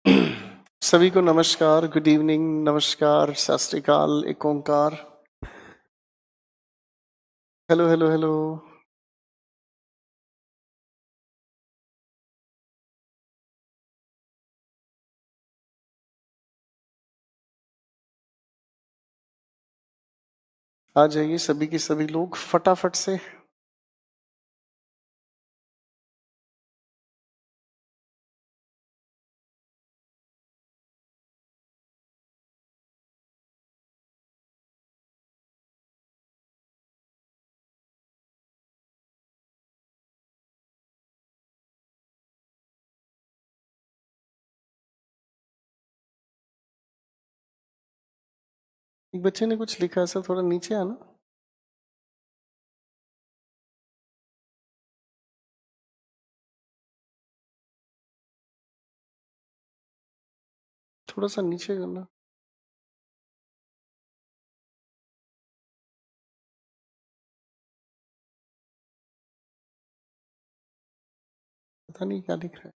सभी को नमस्कार, गुड इवनिंग, नमस्कार, सत श्री अकाल, एक ओंकार। Hello hello hello. आ जाइए सभी के सभी लोग फटाफट से। एक बच्चे ने कुछ लिखा है सर, थोड़ा नीचे आना। थोड़ा सा नीचे करना। पता नहीं क्या लिख रहा है।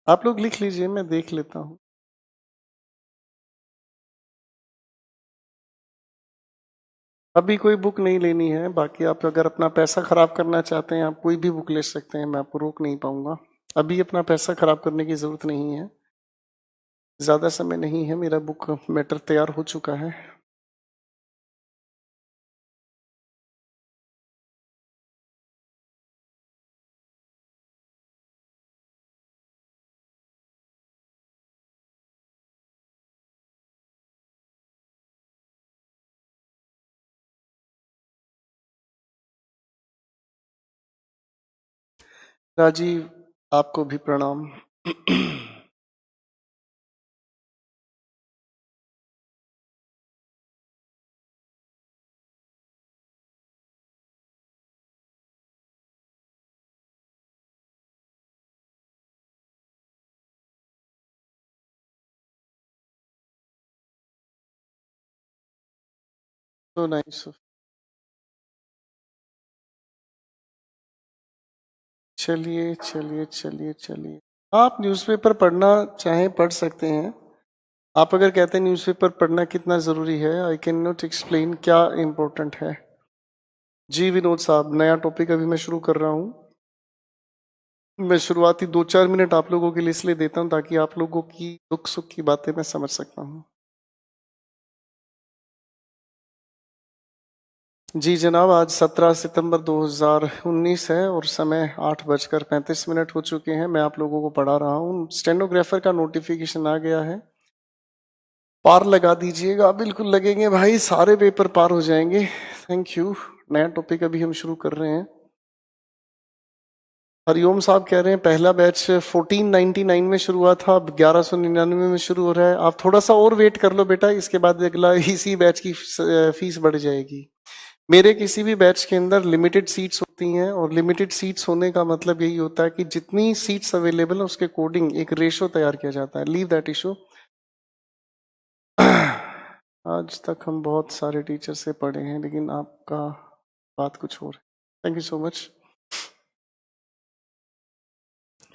आप लोग लिख लीजिए, मैं देख लेता हूँ। अभी कोई बुक नहीं लेनी है, बाकी आप अगर अपना पैसा खराब करना चाहते हैं आप कोई भी बुक ले सकते हैं, मैं आपको रोक नहीं पाऊंगा। अभी अपना पैसा खराब करने की जरूरत नहीं है, ज्यादा समय नहीं है, मेरा बुक मैटर तैयार हो चुका है। राजीव, आपको भी प्रणाम। तो नाइस। चलिए चलिए चलिए चलिए। आप न्यूज़पेपर पढ़ना चाहें पढ़ सकते हैं। आप अगर कहते हैं न्यूज़पेपर पढ़ना कितना ज़रूरी है, आई कैन नॉट एक्सप्लेन क्या इम्पोर्टेंट है। जी विनोद साहब, नया टॉपिक अभी मैं शुरू कर रहा हूँ। मैं शुरुआती 2-4 मिनट आप लोगों के लिए इसलिए देता हूँ ताकि आप लोगों की दुख सुख की बातें मैं समझ सकता हूँ। जी जनाब, आज 17 सितंबर 2019 है और समय 8:35 हो चुके हैं। मैं आप लोगों को पढ़ा रहा हूँ। स्टेनोग्राफर का नोटिफिकेशन आ गया है, पार लगा दीजिएगा। बिल्कुल लगेंगे भाई, सारे पेपर पार हो जाएंगे। Thank you. नया टॉपिक अभी हम शुरू कर रहे हैं। हरिओम साहब कह रहे हैं पहला बैच 1499 में शुरू हुआ था, अब 1199 में शुरू हो रहा है। आप थोड़ा सा और वेट कर लो बेटा, इसके बाद अगला इसी बैच की फीस बढ़ जाएगी। मेरे किसी भी बैच के अंदर लिमिटेड सीट्स होती हैं, और लिमिटेड सीट्स होने का मतलब यही होता है कि जितनी सीट्स अवेलेबल है उसके कोडिंग एक रेशो तैयार किया जाता है। Leave that issue. आज तक हम बहुत सारे टीचर से पढ़े हैं, लेकिन आपका बात कुछ और है। Thank you so much.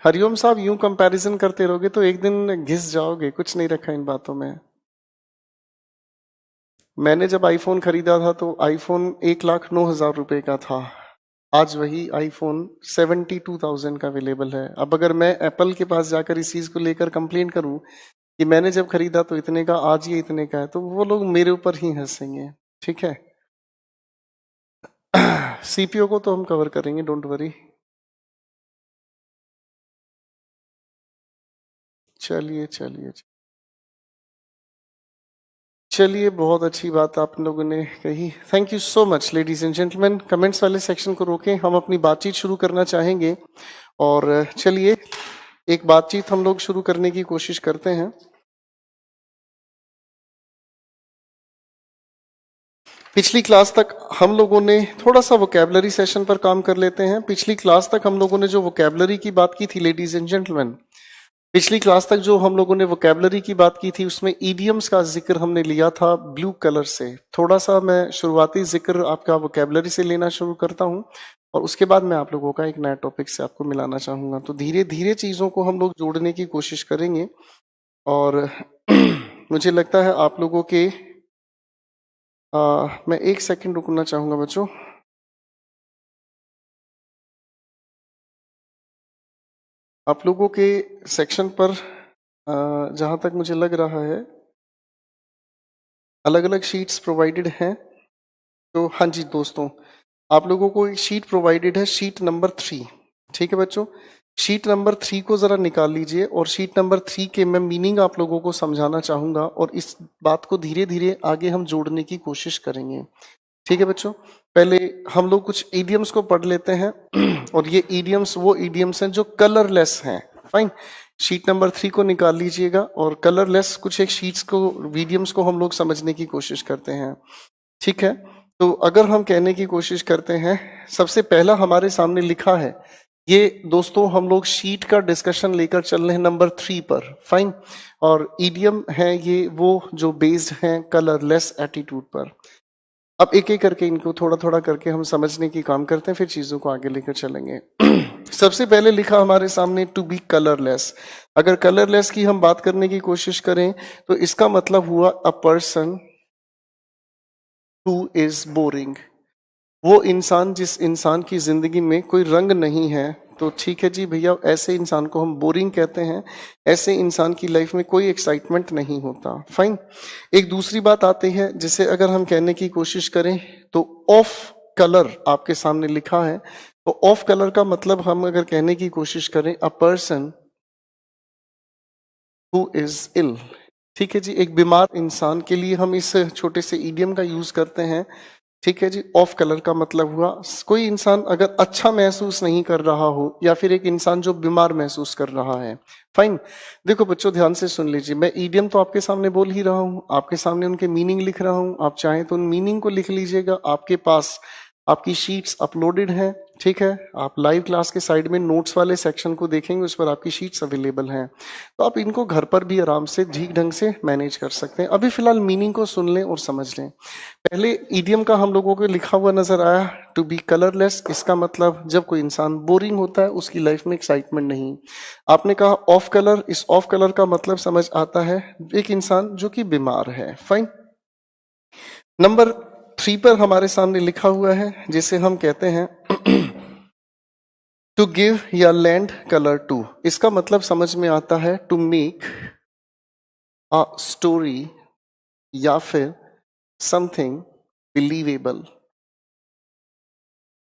Hariom साहब, यूं कंपैरिजन करते रहोगे तो एक दिन घिस जाओगे, कुछ नहीं रखा इन बातों में। मैंने जब आईफोन खरीदा था तो आईफोन 1,09,000 रुपए का था। आज वही आईफोन 72,000 का अवेलेबल है। अब अगर मैं एप्पल के पास जाकर इस चीज को लेकर कंप्लेन करूं कि मैंने जब खरीदा तो इतने का, आज ये इतने का है, तो वो लोग मेरे ऊपर ही हंसेंगे। ठीक है। सीपीओ को तो हम कवर करेंगे, डोंट वरी। चलिए चलिए चलिए, बहुत अच्छी बात आप लोगों ने कही। Thank you so much ladies and gentleman. Comments वाले सेक्शन को रोकें, हम अपनी बातचीत शुरू करना चाहेंगे। और चलिए एक बातचीत हम लोग शुरू करने की कोशिश करते हैं। पिछली क्लास तक हम लोगों ने थोड़ा सा वोकैबलरी सेशन पर काम कर लेते हैं। पिछली क्लास तक हम लोगों ने जो वोकैबलरी की बात की थी लेडीज एंड जेंटलमैन, पिछली क्लास तक जो हम लोगों ने वोकेबलरी की बात की थी उसमें ईडियम्स का जिक्र हमने लिया था ब्लू कलर से। थोड़ा सा मैं शुरुआती जिक्र आपका वोकेबलरी से लेना शुरू करता हूँ और उसके बाद मैं आप लोगों का एक नया टॉपिक से आपको मिलाना चाहूंगा। तो धीरे धीरे चीजों को हम लोग जोड़ने की कोशिश करेंगे और मुझे लगता है आप लोगों के मैं एक सेकंड रुकना चाहूंगा बच्चों। आप लोगों के सेक्शन पर जहां तक मुझे लग रहा है अलग अलग शीट्स प्रोवाइडेड हैं। तो हाँ जी दोस्तों, आप लोगों को एक शीट प्रोवाइडेड है, शीट नंबर 3। ठीक है बच्चों, शीट नंबर 3 को जरा निकाल लीजिए और शीट नंबर 3 के मैं मीनिंग आप लोगों को समझाना चाहूंगा और इस बात को धीरे धीरे आगे हम जोड़ने की कोशिश करेंगे। ठीक है बच्चों, पहले हम लोग कुछ ईडियम्स को पढ़ लेते हैं और ये ईडियम्स वो ईडियम्स हैं जो कलरलेस हैं। फाइन, शीट नंबर 3 को निकाल लीजिएगा और कलरलेस कुछ एक शीट्स को वीडियम्स को हम लोग समझने की कोशिश करते हैं। ठीक है, तो अगर हम कहने की कोशिश करते हैं, सबसे पहला हमारे सामने लिखा है, ये दोस्तों हम लोग शीट का डिस्कशन लेकर चल रहे हैं नंबर 3 पर। फाइन, और ईडियम है ये वो जो बेस्ड हैं कलरलेस एटीट्यूड पर। अब एक एक करके इनको थोड़ा थोड़ा करके हम समझने की काम करते हैं, फिर चीजों को आगे लेकर चलेंगे। सबसे पहले लिखा हमारे सामने टू बी कलरलेस। अगर कलरलेस की हम बात करने की कोशिश करें तो इसका मतलब हुआ अ पर्सन हु इज बोरिंग। वो इंसान जिस इंसान की जिंदगी में कोई रंग नहीं है, तो ठीक है जी भैया, ऐसे इंसान को हम बोरिंग कहते हैं। ऐसे इंसान की लाइफ में कोई एक्साइटमेंट नहीं होता। फाइन, एक दूसरी बात आती है जिसे अगर हम कहने की कोशिश करें तो ऑफ कलर आपके सामने लिखा है। तो ऑफ कलर का मतलब हम अगर कहने की कोशिश करें a person who is ill. ठीक है जी, एक बीमार इंसान के लिए हम इस छोटे से ईडियम का यूज करते हैं। ठीक है जी, ऑफ कलर का मतलब हुआ कोई इंसान अगर अच्छा महसूस नहीं कर रहा हो या फिर एक इंसान जो बीमार महसूस कर रहा है। फाइन, देखो बच्चों ध्यान से सुन लीजिए, मैं ईडियम तो आपके सामने बोल ही रहा हूं, आपके सामने उनके मीनिंग लिख रहा हूं। आप चाहें तो उन मीनिंग को लिख लीजिएगा, आपके पास आपकी शीट्स अपलोडेड हैं। ठीक है, आप लाइव क्लास के साइड में नोट्स वाले सेक्शन को देखेंगे, उस पर आपकी शीट्स अवेलेबल हैं। तो आप इनको घर पर भी आराम से ठीक ढंग से मैनेज कर सकते हैं। अभी फिलहाल मीनिंग को सुन लें और समझ लें। पहले ईडियम का हम लोगों को लिखा हुआ नजर आया टू बी कलरलेस। इसका मतलब जब कोई इंसान बोरिंग होता है, उसकी लाइफ में एक्साइटमेंट नहीं। आपने कहा ऑफ कलर, इस ऑफ कलर का मतलब समझ आता है एक इंसान जो कि बीमार है। फाइन, नंबर 3 पर हमारे सामने लिखा हुआ है जिसे हम कहते हैं टू गिव या लैंड कलर टू। इसका मतलब समझ में आता है टू मेक अ स्टोरी या फिर समथिंग बिलीवेबल।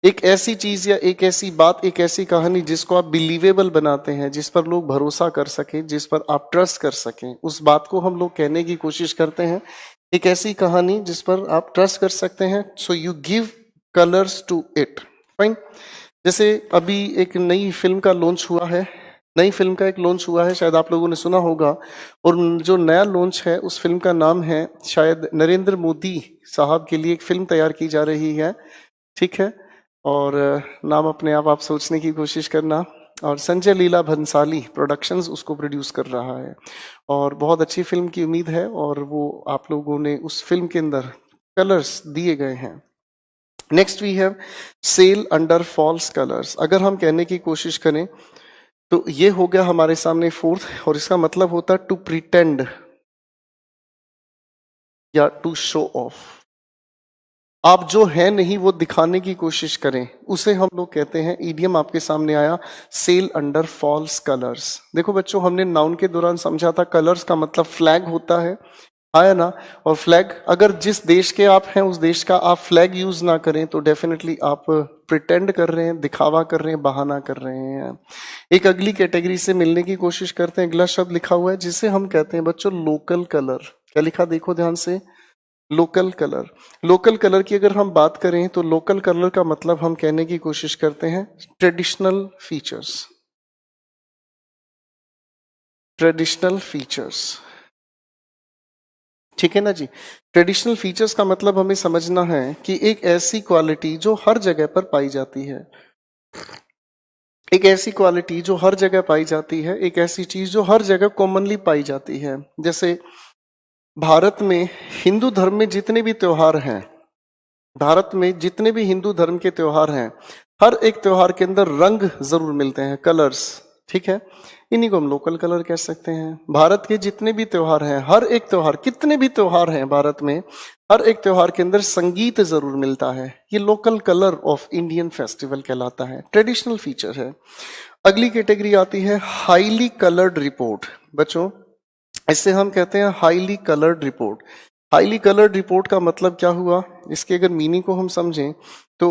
एक ऐसी चीज या एक ऐसी बात, एक ऐसी कहानी जिसको आप बिलीवेबल बनाते हैं, जिस पर लोग भरोसा कर सके, जिस पर आप ट्रस्ट कर सकें, उस बात को हम लोग कहने की कोशिश करते हैं। एक ऐसी कहानी जिस पर आप ट्रस्ट कर सकते हैं, so you give colours to it. Fine, जैसे अभी एक नई फिल्म का लॉन्च हुआ है, नई फिल्म का एक लॉन्च हुआ है, शायद आप लोगों ने सुना होगा। और जो नया लॉन्च है उस फिल्म का नाम है, शायद नरेंद्र मोदी साहब के लिए एक फिल्म तैयार की जा रही है। ठीक है, और नाम अपने आप सोचने की कोशिश करना। और संजय लीला भंसाली प्रोडक्शंस उसको प्रोड्यूस कर रहा है और बहुत अच्छी फिल्म की उम्मीद है। और वो आप लोगों ने उस फिल्म के अंदर कलर्स दिए गए हैं। Next we have sail under false colours. अगर हम कहने की कोशिश करें तो ये हो गया हमारे सामने फोर्थ, और इसका मतलब होता है टू प्रिटेंड या टू शो ऑफ। आप जो है नहीं वो दिखाने की कोशिश करें, उसे हम लोग कहते हैं, ईडियम आपके सामने आया सेल अंडर फॉल्स कलर्स। देखो बच्चों, हमने नाउन के दौरान समझा था कलर्स का मतलब फ्लैग होता है, आया ना। और फ्लैग, अगर जिस देश के आप हैं उस देश का आप फ्लैग यूज ना करें तो डेफिनेटली आप प्रिटेंड कर रहे हैं, दिखावा कर रहे हैं, बहाना कर रहे हैं। एक अगली कैटेगरी से मिलने की कोशिश करते हैं। अगला शब्द लिखा हुआ है जिसे हम कहते हैं बच्चों लोकल कलर। क्या लिखा देखो ध्यान से, लोकल कलर। लोकल कलर की अगर हम बात करें तो लोकल कलर का मतलब हम कहने की कोशिश करते हैं ट्रेडिशनल फीचर्स। ट्रेडिशनल फीचर्स, ठीक है ना जी। ट्रेडिशनल फीचर्स का मतलब हमें समझना है कि एक ऐसी क्वालिटी जो हर जगह पर पाई जाती है। एक ऐसी क्वालिटी जो हर जगह पाई जाती है, एक ऐसी चीज जो हर जगह कॉमनली पाई जाती है। जैसे भारत में हिंदू धर्म में जितने भी त्योहार हैं, भारत में जितने भी हिंदू धर्म के त्योहार हैं, हर एक त्योहार के अंदर रंग जरूर मिलते हैं, कलर्स। ठीक है, इन्हीं को हम लोकल कलर कह सकते हैं। भारत के जितने भी त्योहार हैं, हर एक त्योहार, कितने भी त्योहार हैं भारत में, हर एक त्योहार के अंदर संगीत जरूर मिलता है। ये local colour of Indian festival कहलाता है, ट्रेडिशनल फीचर है। अगली कैटेगरी आती है हाईली कलर्ड रिपोर्ट। बच्चों, इससे हम कहते हैं highly coloured report. Highly coloured report का मतलब क्या हुआ, इसके अगर मीनिंग को हम समझें तो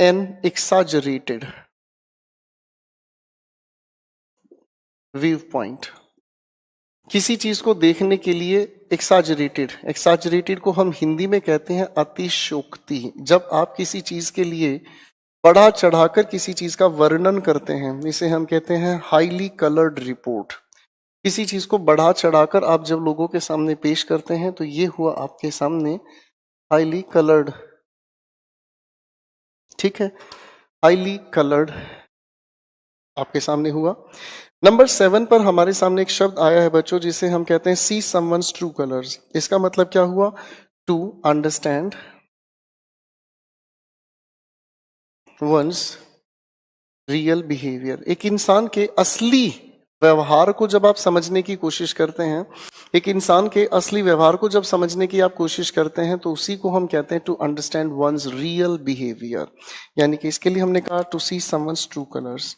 एन एक्साजरेटेड व्यू पॉइंट, किसी चीज को देखने के लिए एक्साजरेटेड, एक्साजरेटेड को हम हिंदी में कहते हैं अतिशयोक्ति। जब आप किसी चीज के लिए बढ़ा चढ़ाकर किसी चीज का वर्णन करते हैं, इसे हम कहते हैं हाईली कलर्ड रिपोर्ट। किसी चीज को बढ़ा चढ़ाकर आप जब लोगों के सामने पेश करते हैं तो ये हुआ आपके सामने हाईली कलर्ड। ठीक है, हाईली कलर्ड आपके सामने हुआ। नंबर 7 पर हमारे सामने एक शब्द आया है बच्चों, जिसे हम कहते हैं सी समवन्स ट्रू कलर्स। इसका मतलब क्या हुआ, to understand one's real behaviour. एक इंसान के असली व्यवहार को जब आप समझने की कोशिश करते हैं, एक इंसान के असली व्यवहार को जब समझने की आप कोशिश करते हैं, तो उसी को हम कहते हैं to understand one's real behaviour. यानी कि इसके लिए हमने कहा to see someone's true colours.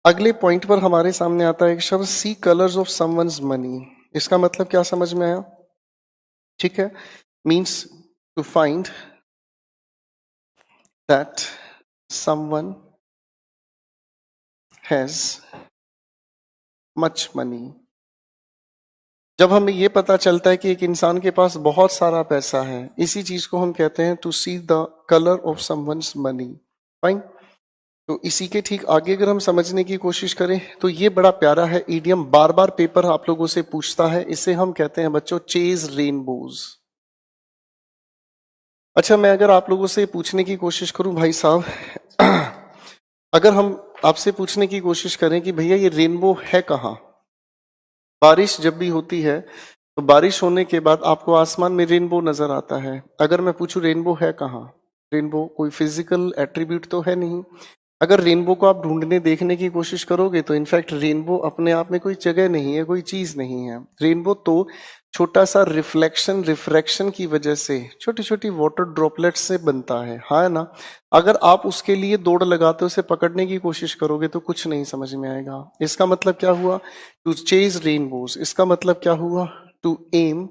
अगले पॉइंट पर हमारे सामने आता है एक शब्द see colours of someone's money. इसका मतलब क्या समझ में आया? ठीक है, means to find that someone has much money. जब हमें ये पता चलता है कि एक इंसान के पास बहुत सारा पैसा है, इसी चीज को हम कहते हैं to see the colour of someone's money. Fine. तो इसी के ठीक आगे अगर हम समझने की कोशिश करें तो ये बड़ा प्यारा है इडियम, बार बार पेपर आप लोगों से पूछता है। इसे हम कहते हैं बच्चों चेज रेनबोज। अच्छा, मैं अगर आप लोगों से पूछने की कोशिश करूं भाई साहब, अगर हम आपसे पूछने की कोशिश करें कि भैया ये रेनबो है कहाँ? बारिश जब भी होती है तो बारिश होने के बाद आपको आसमान में रेनबो नजर आता है। अगर मैं पूछूं रेनबो है कहाँ, रेनबो कोई फिजिकल एट्रीब्यूट तो है नहीं। अगर रेनबो को आप ढूंढने देखने की कोशिश करोगे तो इनफैक्ट रेनबो अपने आप में कोई जगह नहीं है, कोई चीज नहीं है। रेनबो तो छोटा सा रिफ्लेक्शन रिफ्रैक्शन की वजह से छोटी छोटी वाटर ड्रॉपलेट्स से बनता है, हाँ ना। अगर आप उसके लिए दौड़ लगाते उसे पकड़ने की कोशिश करोगे तो कुछ नहीं समझ में आएगा। इसका मतलब क्या हुआ, टू चेज रेनबोज। इसका मतलब क्या हुआ, to aim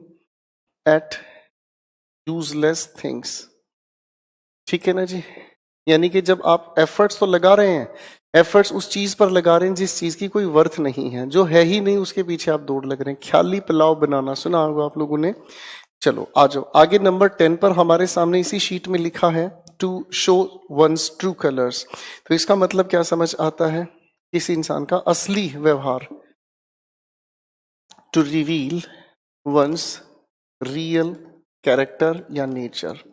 at useless things. ठीक है ना जी। यानी कि जब आप एफर्ट्स तो लगा रहे हैं, एफर्ट्स उस चीज पर लगा रहे हैं जिस चीज की कोई वर्थ नहीं है, जो है ही नहीं, उसके पीछे आप दौड़ लग रहे हैं। ख्याली पुलाव बनाना सुना होगा आप लोगों ने। चलो आ जाओ आगे, नंबर 10 पर हमारे सामने इसी शीट में लिखा है to show one's true colours. तो इसका मतलब क्या समझ आता है, किसी इंसान का असली व्यवहार, to reveal one's real character या नेचर।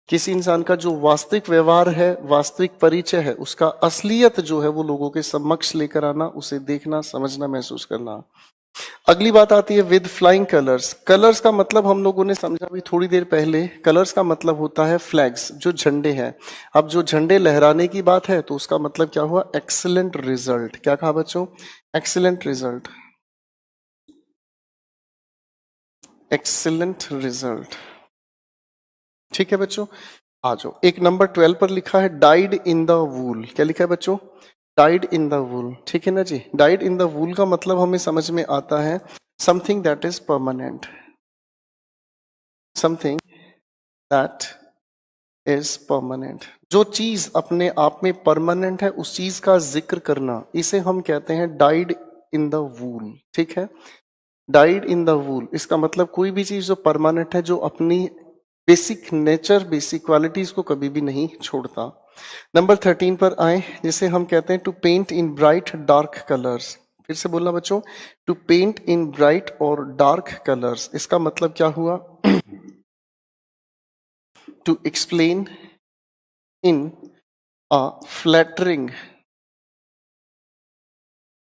किसी इंसान का जो वास्तविक व्यवहार है, वास्तविक परिचय है, उसका असलियत जो है वो लोगों के समक्ष लेकर आना, उसे देखना, समझना, महसूस करना। अगली बात आती है विद फ्लाइंग कलर्स। कलर्स का मतलब हम लोगों ने समझा भी थोड़ी देर पहले। कलर्स का मतलब होता है फ्लैग्स, जो झंडे हैं। अब जो झंडे लहराने की बात है तो उसका मतलब क्या हुआ, एक्सीलेंट रिजल्ट। क्या कहा बच्चों, एक्सीलेंट रिजल्ट, एक्सीलेंट रिजल्ट। ठीक है बच्चों, आ जाओ। एक नंबर 12 पर लिखा है डाइड इन द वूल। क्या लिखा है बच्चों, डाइड इन द वूल। ठीक है ना जी। डाइड इन द वूल का मतलब हमें समझ में आता है something that is permanent, something that is permanent. जो चीज अपने आप में परमानेंट है उस चीज का जिक्र करना, इसे हम कहते हैं डाइड इन द वूल। ठीक है, डाइड इन द वूल। इसका मतलब कोई भी चीज जो परमानेंट है, जो अपनी बेसिक नेचर, बेसिक क्वालिटीज को कभी भी नहीं छोड़ता। नंबर 13 पर आए, जिसे हम कहते हैं to paint in bright dark colours. फिर से बोलना बच्चों, टू पेंट इन ब्राइट और डार्क कलर्स। इसका मतलब क्या हुआ, to explain in a flattering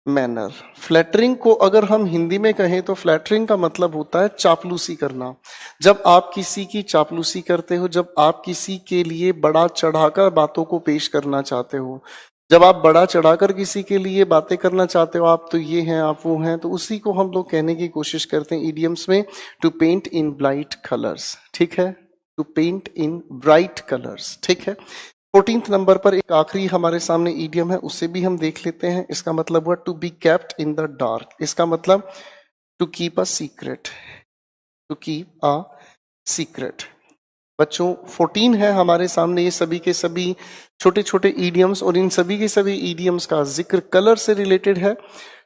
manner. Flattering को अगर हम हिंदी में कहें तो फ्लैटरिंग का मतलब होता है चापलूसी करना। जब आप किसी की चापलूसी करते हो, जब आप किसी के लिए बड़ा चढ़ाकर बातों को पेश करना चाहते हो, जब आप बड़ा चढ़ाकर किसी के लिए बातें करना चाहते हो, आप तो ये हैं, आप वो हैं, तो उसी को हम लोग कहने की कोशिश करते हैं इडियम्स में, to paint in bright colours. ठीक है, to paint in bright colours. ठीक है। 14th नंबर पर एक आखिरी हमारे सामने ईडियम है, उससे भी हम देख लेते हैं। इसका मतलब हुआ to be kept in the dark. इसका मतलब to keep a secret, to keep a secret. बच्चों 14 है हमारे सामने, ये सभी के सभी छोटे छोटे ईडियम्स, और इन सभी के सभी ईडियम्स का जिक्र कलर से रिलेटेड है।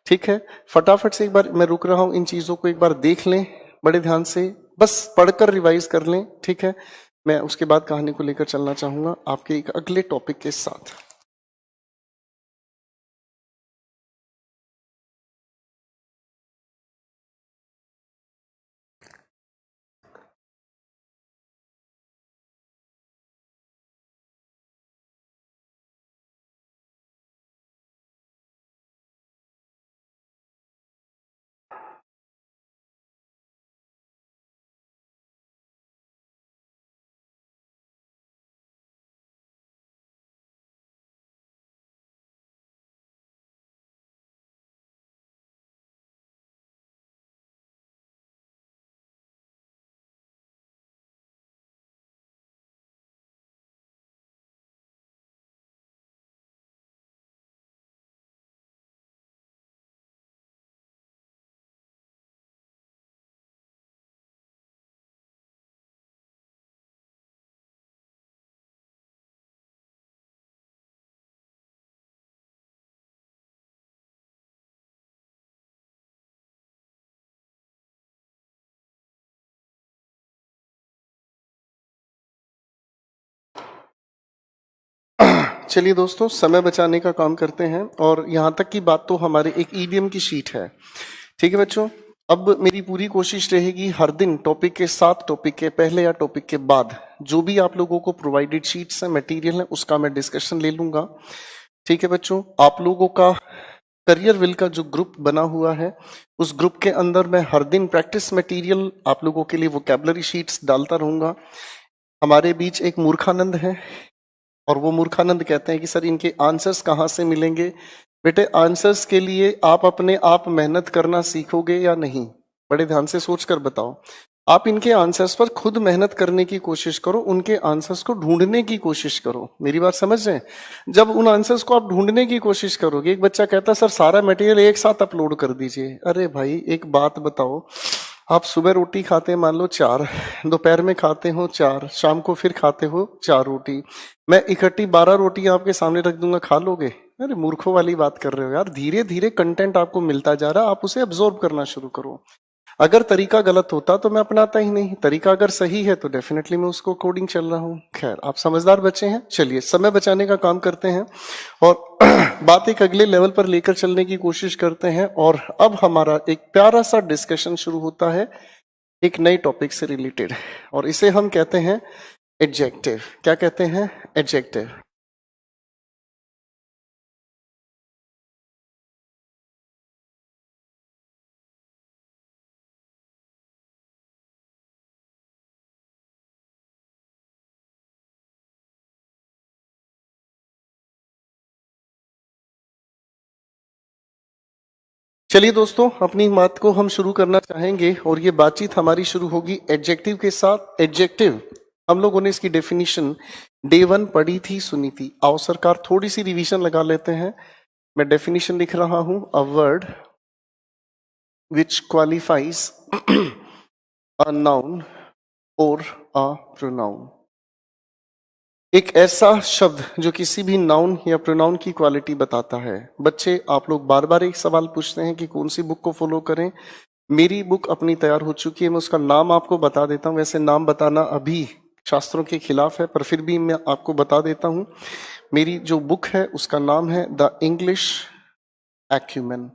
ठीक है, फटाफट से एक बार मैं रुक रहा हूं, इन चीजों को एक बार देख लें बड़े ध्यान से, बस पढ़कर रिवाइज कर लें। ठीक है, मैं उसके बाद कहानी को लेकर चलना चाहूंगा आपके एक अगले टॉपिक के साथ। चलिए दोस्तों, समय बचाने का काम करते हैं, और यहां तक की बात तो हमारे एक ईडीएम की शीट है। ठीक है बच्चों, अब मेरी पूरी कोशिश रहेगी हर दिन टॉपिक के साथ, टॉपिक के पहले या टॉपिक के बाद जो भी आप लोगों को प्रोवाइडेड शीट्स है, मटेरियल है, उसका मैं डिस्कशन ले लूंगा। ठीक है बच्चों, आप लोगों का करियर विल का जो ग्रुप बना हुआ है, उस ग्रुप के अंदर मैं हर दिन प्रैक्टिस मटेरियल आप लोगों के लिए वोकैबुलरी शीट्स डालता रहूंगा। हमारे बीच एक मूर्खानंद है, और वो मूर्खानंद कहते हैं कि सर इनके आंसर्स कहाँ से मिलेंगे। बेटे, आंसर्स के लिए आप अपने आप मेहनत करना सीखोगे या नहीं? बड़े ध्यान से सोच कर बताओ। आप इनके आंसर्स पर खुद मेहनत करने की कोशिश करो, उनके आंसर्स को ढूंढने की कोशिश करो। मेरी बात समझ रहे हैं? जब उन आंसर्स को आप ढूंढने की कोशिश करोगे, एक बच्चा कहता है सर सारा मटेरियल एक साथ अपलोड कर दीजिए। अरे भाई एक बात बताओ, आप सुबह रोटी खाते हैं मान लो 4, दोपहर में खाते हो 4, शाम को फिर खाते हो 4 रोटी, मैं इकट्ठी 12 रोटी आपके सामने रख दूंगा, खा लोगे? अरे मूर्खों वाली बात कर रहे हो यार। धीरे धीरे कंटेंट आपको मिलता जा रहा है, आप उसे अब्जॉर्ब करना शुरू करो। अगर तरीका गलत होता तो मैं अपनाता ही नहीं, तरीका अगर सही है तो डेफिनेटली मैं उसको कोडिंग चल रहा हूँ। खैर, आप समझदार बच्चे हैं। चलिए समय बचाने का काम करते हैं और बात एक अगले लेवल पर लेकर चलने की कोशिश करते हैं। और अब हमारा एक प्यारा सा डिस्कशन शुरू होता है एक नए टॉपिक से रिलेटेड, और इसे हम कहते हैं एडजेक्टिव। क्या कहते हैं? एडजेक्टिव। चलिए दोस्तों, अपनी बात को हम शुरू करना चाहेंगे, और ये बातचीत हमारी शुरू होगी एडजेक्टिव के साथ। एडजेक्टिव, हम लोगों ने इसकी डेफिनेशन डे 1 पढ़ी थी, सुनी थी। आओ सरकार थोड़ी सी रिवीजन लगा लेते हैं। मैं डेफिनेशन लिख रहा हूं, a word which qualifies a noun और अ प्रोनाउन। एक ऐसा शब्द जो किसी भी नाउन या प्रोनाउन की क्वालिटी बताता है। बच्चे, आप लोग बार बार एक सवाल पूछते हैं कि कौन सी बुक को फॉलो करें। मेरी बुक अपनी तैयार हो चुकी है, मैं उसका नाम आपको बता देता हूं। वैसे नाम बताना अभी शास्त्रों के खिलाफ है, पर फिर भी मैं आपको बता देता हूं। मेरी जो बुक है उसका नाम है द इंग्लिश एक्यूमेन।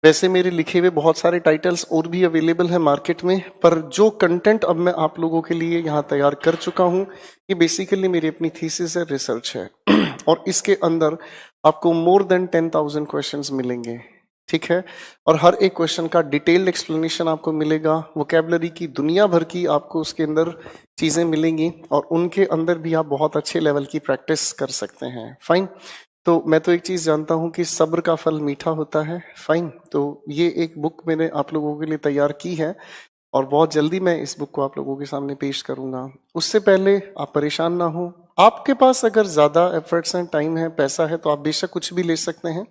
वैसे मेरे लिखे हुए बहुत सारे टाइटल्स और भी अवेलेबल है मार्केट में, पर जो कंटेंट अब मैं आप लोगों के लिए यहाँ तैयार कर चुका हूँ, ये बेसिकली मेरी अपनी थीसिस है, रिसर्च है। और इसके अंदर आपको मोर देन 10,000 क्वेश्चंस मिलेंगे, ठीक है। और हर एक क्वेश्चन का डिटेल्ड एक्सप्लेनेशन आपको मिलेगा, वोकैबुलरी की दुनिया भर की आपको उसके अंदर चीजें मिलेंगी, और उनके अंदर भी आप बहुत अच्छे लेवल की प्रैक्टिस कर सकते हैं। फाइन। तो मैं तो एक चीज जानता हूं कि सब्र का फल मीठा होता है। फाइन। तो ये एक बुक मैंने आप लोगों के लिए तैयार की है, और बहुत जल्दी मैं इस बुक को आप लोगों के सामने पेश करूंगा। उससे पहले आप परेशान ना हो, आपके पास अगर ज्यादा एफर्ट्स हैं, टाइम है, पैसा है, तो आप बेशक कुछ भी ले सकते हैं,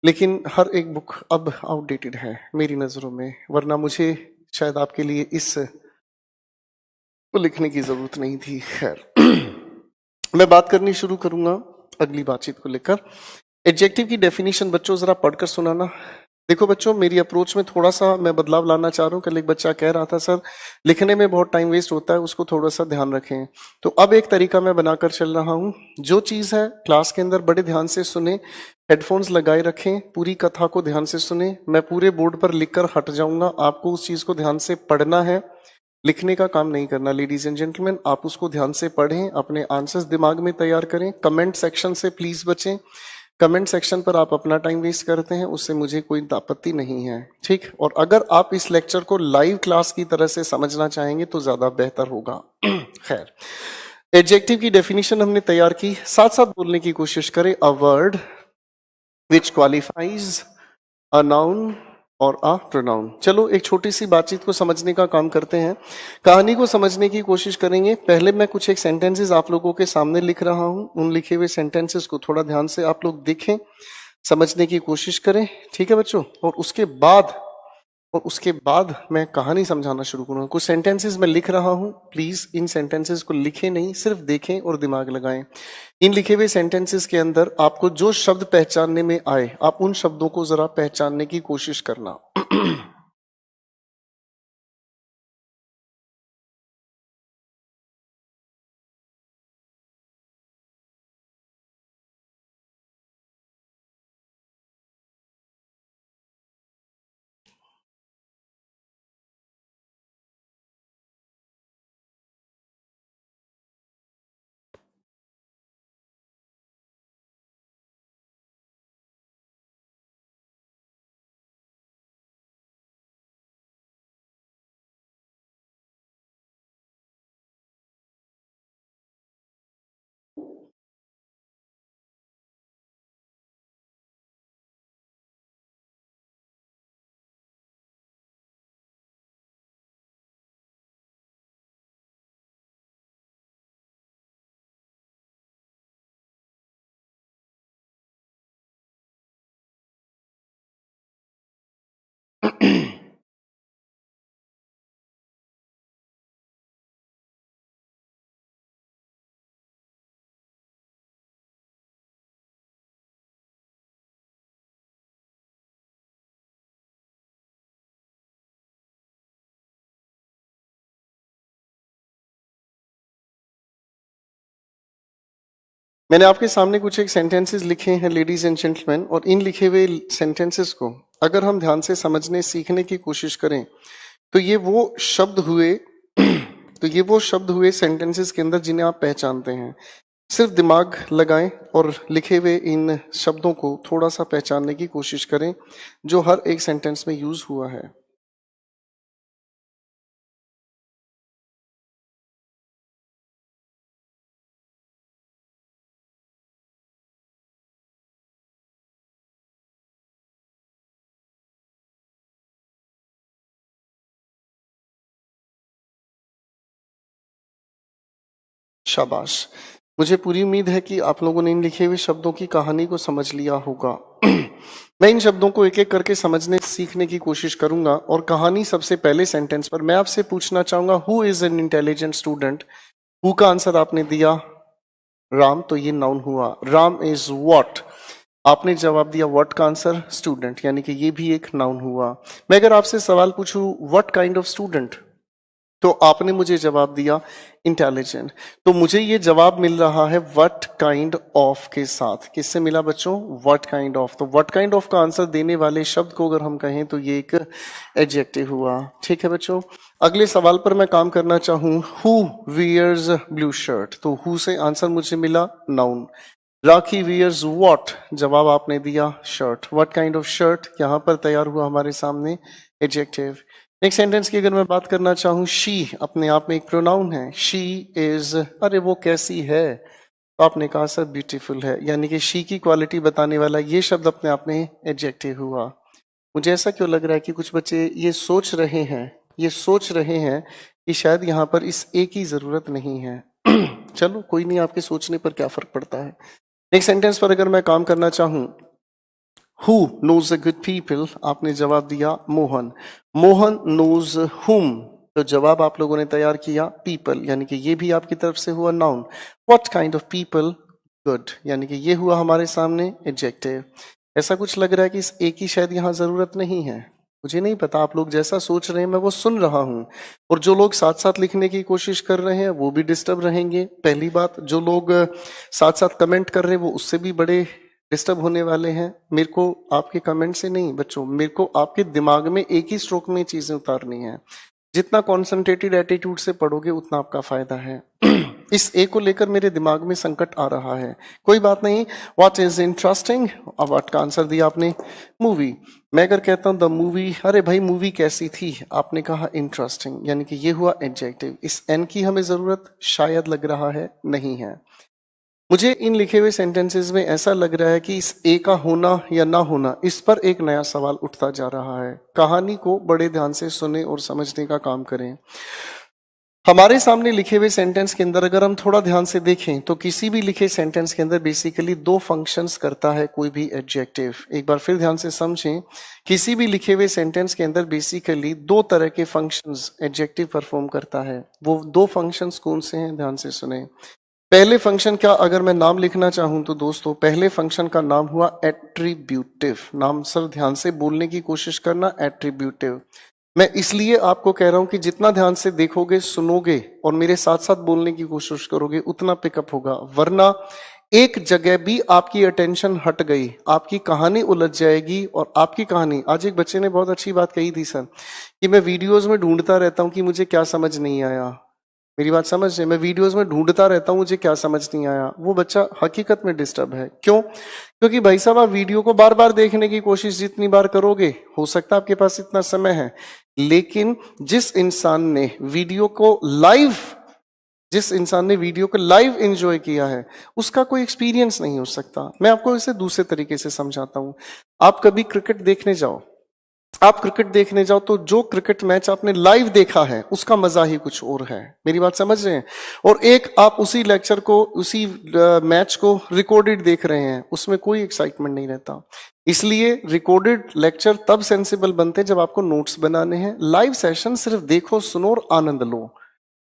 लेकिन हर एक बुक अब आउटडेटेड है मेरी नजरों में, वरना मुझे शायद आपके लिए इस को लिखने की जरूरत नहीं थी। खैर, मैं बात करनी शुरू करूंगा अगली बातचीत को लेकर। एडजेक्टिव की डेफिनेशन बच्चों जरा पढ़कर सुनाना। देखो बच्चों, मेरी अप्रोच में थोड़ा सा मैं बदलाव लाना चाह रहा हूँ। कल एक बच्चा कह रहा था सर लिखने में बहुत टाइम वेस्ट होता है, उसको थोड़ा सा ध्यान रखें। तो अब एक तरीका मैं बनाकर चल रहा हूँ, जो चीज है क्लास के अंदर बड़े ध्यान से सुने, हेडफोन्स लगाए रखें, पूरी कथा को ध्यान से सुने। मैं पूरे बोर्ड पर लिखकर हट जाऊंगा, आपको उस चीज को ध्यान से पढ़ना है, लिखने का काम नहीं करना। लेडीज एंड जेंटलमैन, आप उसको ध्यान से पढ़ें, अपने आंसर्स दिमाग में तैयार करें। कमेंट सेक्शन से प्लीज बचें, कमेंट सेक्शन पर आप अपना टाइम वेस्ट करते हैं, उससे मुझे कोई आपत्ति नहीं है, ठीक। और अगर आप इस लेक्चर को लाइव क्लास की तरह से समझना चाहेंगे तो ज्यादा बेहतर होगा। खैर, एडजेक्टिव की डेफिनेशन हमने तैयार की, साथ साथ बोलने की कोशिश करें। A word which qualifies a noun और अ प्रोनाउन। चलो एक छोटी सी बातचीत को समझने का काम करते हैं, कहानी को समझने की कोशिश करेंगे। पहले मैं कुछ एक सेंटेंसेस आप लोगों के सामने लिख रहा हूं, उन लिखे हुए सेंटेंसेस को थोड़ा ध्यान से आप लोग देखें, समझने की कोशिश करें, ठीक है बच्चों। और उसके बाद मैं कहानी समझाना शुरू करूंगा। कुछ सेंटेंसेस मैं लिख रहा हूं, प्लीज इन सेंटेंसेस को लिखें नहीं, सिर्फ देखें और दिमाग लगाएं। इन लिखे हुए सेंटेंसेस के अंदर आपको जो शब्द पहचानने में आए, आप उन शब्दों को जरा पहचानने की कोशिश करना। मैंने आपके सामने कुछ एक सेंटेंसेस लिखे हैं लेडीज एंड जेंटलमैन, और इन लिखे हुए सेंटेंसेस को अगर हम ध्यान से समझने सीखने की कोशिश करें तो ये वो शब्द हुए तो ये वो शब्द हुए सेंटेंसेस के अंदर जिन्हें आप पहचानते हैं। सिर्फ दिमाग लगाएं और लिखे हुए इन शब्दों को थोड़ा सा पहचानने की कोशिश करें जो हर एक सेंटेंस में यूज हुआ है। शाबाश। मुझे पूरी उम्मीद है कि आप लोगों ने इन लिखे हुए शब्दों की कहानी को समझ लिया होगा। मैं इन शब्दों को एक एक करके समझने सीखने की कोशिश करूंगा, और कहानी सबसे पहले सेंटेंस पर मैं आपसे पूछना चाहूंगा, who is an intelligent student. Who का आंसर आपने दिया राम, तो ये नाउन हुआ। राम इज व्हाट, आपने जवाब दिया व्हाट का आंसर स्टूडेंट, यानी कि ये भी एक नाउन हुआ। मैं अगर आपसे सवाल पूछूं व्हाट काइंड ऑफ स्टूडेंट, तो आपने मुझे जवाब दिया इंटेलिजेंट। तो मुझे ये जवाब मिल रहा है व्हाट काइंड ऑफ के साथ। किससे मिला बच्चों? What kind of. तो व्हाट काइंड ऑफ का आंसर देने वाले शब्द को अगर हम कहें तो ये एक एडजेक्टिव हुआ, ठीक है बच्चों। अगले सवाल पर मैं काम करना चाहूं, हु वियर्स ब्लू शर्ट। तो हु से आंसर मुझे मिला नाउन। राखी वियर्स व्हाट, जवाब आपने दिया shirt. What kind of shirt यहाँ पर तैयार हुआ हमारे सामने एडजेक्टिव। नेक्स्ट सेंटेंस की अगर मैं बात करना चाहूँ, शी अपने आप में एक प्रोनाउन है। शी इज, अरे वो कैसी है, तो आपने कहा सर ब्यूटीफुल है, यानी कि शी की क्वालिटी बताने वाला ये शब्द अपने आप में एडजेक्टिव हुआ। मुझे ऐसा क्यों लग रहा है कि कुछ बच्चे ये सोच रहे हैं कि शायद यहाँ पर इस ए की जरूरत नहीं है। चलो कोई नहीं, आपके सोचने पर क्या फर्क पड़ता है। नेक्स्ट सेंटेंस पर अगर मैं काम करना चाहूं, who knows a good people, आपने जवाब दिया मोहन। मोहन नोज हुम, तो जवाब आप लोगों ने तैयार किया पीपल, यानी कि ये भी आपकी तरफ से हुआ noun. What kind of people, good, यानी कि ये हुआ हमारे सामने एडजेक्टिव। ऐसा कुछ लग रहा है कि इस ए की शायद यहाँ जरूरत नहीं है। मुझे नहीं पता, आप लोग जैसा सोच रहे हैं मैं वो सुन रहा हूं, और जो लोग साथ साथ लिखने की कोशिश कर रहे हैं वो भी डिस्टर्ब रहेंगे। पहली बात, जो लोग साथ साथ कमेंट कर रहे हैं वो उससे भी बड़े डिस्टर्ब होने वाले हैं। मेरे को आपके कमेंट से नहीं बच्चों, मेरे को आपके दिमाग में एक ही स्ट्रोक में चीजें उतारनी है। जितना कॉन्सेंट्रेटेड एटीट्यूड से पढ़ोगे उतना आपका फायदा है। इस ए को लेकर मेरे दिमाग में संकट आ रहा है, कोई बात नहीं। व्हाट इज इंटरेस्टिंग, अब व्हाट का आंसर दिया आपने मूवी। मैं अगर कहता हूं द मूवी, अरे भाई मूवी कैसी थी, आपने कहा इंटरेस्टिंग, यानी कि ये हुआ एडजेक्टिव। इस एन की हमें जरूरत शायद लग रहा है नहीं है। मुझे इन लिखे हुए सेंटेंसेस में ऐसा लग रहा है कि इस ए का होना या ना होना, इस पर एक नया सवाल उठता जा रहा है। कहानी को बड़े ध्यान से सुने और समझने का काम करें। हमारे सामने लिखे हुए सेंटेंस के अंदर अगर हम थोड़ा ध्यान से देखें तो किसी भी लिखे सेंटेंस के अंदर बेसिकली दो फंक्शंस करता है कोई भी एडजेक्टिव। एक बार फिर ध्यान से समझें, किसी भी लिखे हुए सेंटेंस के अंदर बेसिकली दो तरह के फंक्शंस एडजेक्टिव परफॉर्म करता है। वो दो फंक्शंस कौन से हैं, ध्यान से सुने। पहले फंक्शन का अगर मैं नाम लिखना चाहूं तो दोस्तों पहले फंक्शन का नाम हुआ एट्रीब्यूटिव। नाम सर ध्यान से बोलने की कोशिश करना, एट्रीब्यूटिव। मैं इसलिए आपको कह रहा हूं कि जितना ध्यान से देखोगे, सुनोगे और मेरे साथ साथ बोलने की कोशिश करोगे उतना पिकअप होगा, वरना एक जगह भी आपकी अटेंशन हट गई, आपकी कहानी उलझ जाएगी। और आपकी कहानी, आज एक बच्चे ने बहुत अच्छी बात कही थी सर, कि मैं वीडियोस में ढूंढता रहता हूं कि मुझे क्या समझ नहीं आया। मेरी बात समझ रहे, मैं वीडियोस में ढूंढता रहता हूं मुझे क्या समझ नहीं आया। वो बच्चा हकीकत में डिस्टर्ब है। क्यों? क्योंकि भाई साहब आप वीडियो को बार बार देखने की कोशिश जितनी बार करोगे, हो सकता है आपके पास इतना समय है, लेकिन जिस इंसान ने वीडियो को लाइव एंजॉय किया है उसका कोई एक्सपीरियंस नहीं हो सकता। मैं आपको इसे दूसरे तरीके से समझाता हूं। आप कभी क्रिकेट देखने जाओ तो जो क्रिकेट मैच आपने लाइव देखा है उसका मजा ही कुछ और है। मेरी बात समझ रहे हैं? और एक आप उसी लेक्चर को, उसी मैच को रिकॉर्डेड देख रहे हैं, उसमें कोई एक्साइटमेंट नहीं रहता। इसलिए रिकॉर्डेड लेक्चर तब सेंसिबल बनते हैं जब आपको नोट्स बनाने हैं। लाइव सेशन सिर्फ देखो, सुनो और आनंद लो।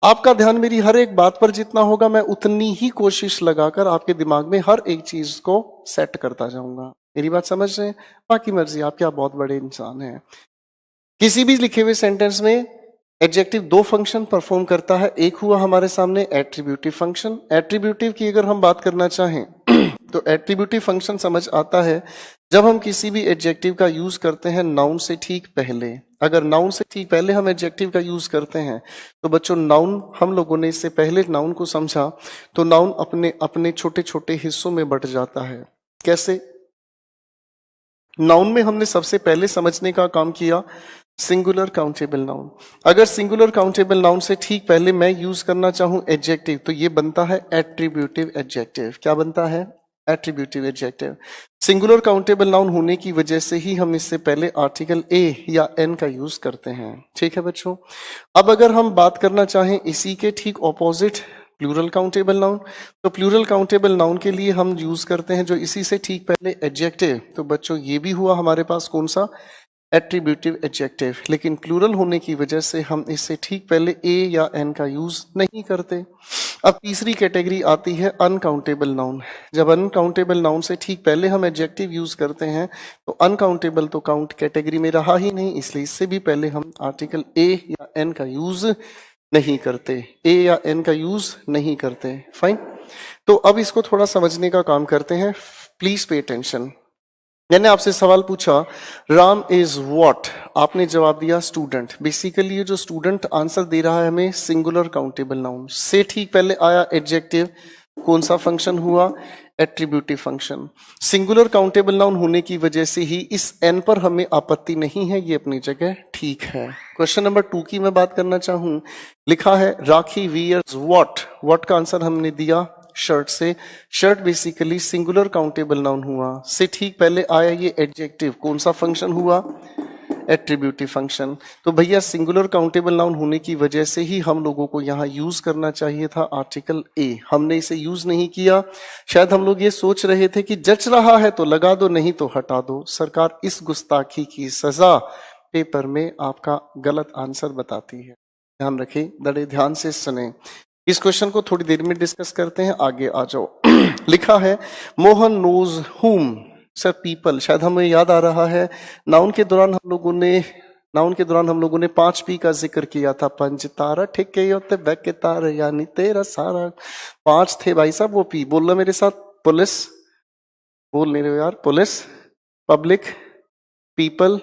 आपका ध्यान मेरी हर एक बात पर जितना होगा, मैं उतनी ही कोशिश लगाकर आपके दिमाग में हर एक चीज को सेट करता जाऊंगा। मेरी बात समझ रहे हैं? बाकी मर्जी आपकी, आप बहुत बड़े इंसान हैं। किसी भी लिखे हुए सेंटेंस में एडजेक्टिव दो फंक्शन परफॉर्म करता है। एक हुआ हमारे सामने एट्रीब्यूटिव फंक्शन। एट्रीब्यूटिव की अगर हम बात करना चाहें तो एट्रीब्यूटिव फंक्शन समझ आता है जब हम किसी भी एडजेक्टिव का यूज करते हैं नाउन से ठीक पहले। अगर नाउन से ठीक पहले हम एडजेक्टिव का यूज करते हैं तो बच्चों नाउन, हम लोगों ने इससे पहले नाउन को समझा तो नाउन अपने अपने छोटे छोटे हिस्सों में बंट जाता है। कैसे? नाउन में हमने सबसे पहले समझने का काम किया सिंगुलर काउंटेबल नाउन। अगर सिंगुलर काउंटेबल नाउन से ठीक पहले मैं यूज करना चाहूं एडजेक्टिव तो ये बनता है एट्रीब्यूटिव एडजेक्टिव। क्या बनता है? Attributive adjective. Singular countable noun होने की वजह से ही हम इससे पहले आर्टिकल ए या एन का यूज करते हैं। ठीक है बच्चों? अब अगर हम बात करना चाहें इसी के ठीक ऑपोजिट प्लूरल काउंटेबल नाउन, तो प्लूरल काउंटेबल नाउन के लिए हम यूज करते हैं जो इसी से ठीक पहले एडजेक्टिव। तो बच्चों ये भी हुआ हमारे पास कौन सा? Attributive adjective. लेकिन प्लूरल होने की वजह से हम इससे ठीक पहले ए या एन का यूज नहीं करते। अब तीसरी कैटेगरी आती है अनकाउंटेबल नाउन। जब अनकाउंटेबल नाउन से ठीक पहले हम एडजेक्टिव यूज करते हैं तो अनकाउंटेबल तो काउंट कैटेगरी में रहा ही नहीं, इसलिए इससे भी पहले हम आर्टिकल ए या एन का यूज नहीं करते। ए या एन का यूज नहीं करते। फाइन। तो अब इसको थोड़ा समझने का काम करते हैं। Please pay attention. मैंने आपसे सवाल पूछा राम इज व्हाट, आपने जवाब दिया स्टूडेंट। बेसिकली ये जो स्टूडेंट आंसर दे रहा है हमें सिंगुलर काउंटेबल नाउन से ठीक पहले आया एडजेक्टिव। कौन सा फंक्शन हुआ? Attributive function. Singular countable noun होने की वजह से ही इस एन पर हमें आपत्ति नहीं है, ये अपनी जगह ठीक है। क्वेश्चन नंबर 2 की मैं बात करना चाहूं, लिखा है राखी वियर्स व्हाट का आंसर हमने दिया शर्ट से। Shirt basically singular countable noun हुआ, से ठीक पहले आया ये एडजेक्टिव, कौन सा फंक्शन हुआ, एट्रीब्यूटिव फंक्शन। तो भैया सिंगुलर काउंटेबल नाउन होने की वजह से ही हम लोगों को यहाँ यूज करना चाहिए था आर्टिकल ए, हमने इसे यूज नहीं किया। शायद हम लोग ये सोच रहे थे कि जच रहा है तो लगा दो, नहीं तो हटा दो। सरकार इस गुस्ताखी की सजा पेपर में आपका गलत आंसर बताती है, ध्यान रखें, बड़े ध्यान से सुने। इस क्वेश्चन को थोड़ी देर में डिस्कस करते हैं, आगे आ जाओ। लिखा है मोहन नोज हुम, सर पीपल, शायद हमें याद आ रहा है नाउन के दौरान हम लोगों ने 5 P का जिक्र किया था। पंच तारा ठेके होते बैक के तार, यानी तेरा सारा 5 थे भाई साहब वो पी। बोलना मेरे साथ, पुलिस, बोल नहीं रहे हो यार, police, public, people,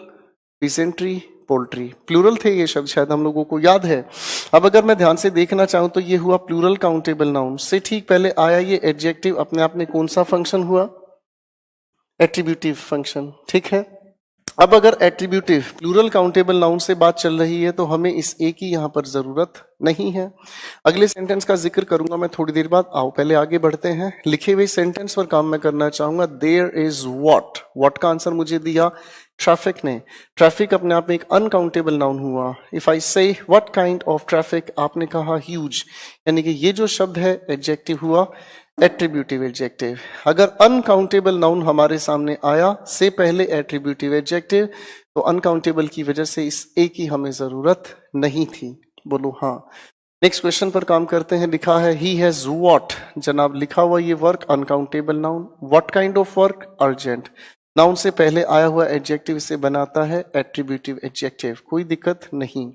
dysentery, poultry, plural थे ये शब्द, शायद हम लोगों को याद है। अब अगर मैं ध्यान से देखना चाहूं तो ये हुआ प्लूरल काउंटेबल नाउन, से ठीक पहले आया ये एडजेक्टिव, अपने आप में कौन सा फंक्शन हुआ, एट्रीब्यूटिव फंक्शन, ठीक है। अब अगर एट्रीब्यूटिव प्लूरल काउंटेबल नाउन से बात चल रही है तो हमें इस ए की यहां पर जरूरत नहीं है। अगले सेंटेंस का जिक्र करूंगा मैं थोड़ी देर बाद, आओ पहले आगे बढ़ते हैं। लिखे हुए सेंटेंस पर काम मैं करना चाहूंगा। देयर इज व्हाट का आंसर मुझे दिया ट्रैफिक ने। ट्रैफिक अपने आप में एक अनकाउंटेबल नाउन हुआ। इफ आई से व्हाट काइंड ऑफ ट्रैफिक, आपने कहा ह्यूज, यानी कि ये जो शब्द है एडजेक्टिव हुआ, एट्रीब्यूटिव एडजेक्टिव। अगर अनकाउंटेबल नाउन हमारे सामने आया से पहले एट्रीब्यूटिव एडजेक्टिव, तो अनकाउंटेबल की वजह से इस ए की हमें जरूरत नहीं थी, बोलो हाँ। नेक्स्ट क्वेश्चन पर काम करते हैं। लिखा है ही हैज व्हाट, जनाब लिखा हुआ ये work uncountable noun. What kind of work, urgent. Noun से पहले आया हुआ एडजेक्टिव से बनाता है एट्रीब्यूटिव एडजेक्टिव, कोई दिक्कत नहीं।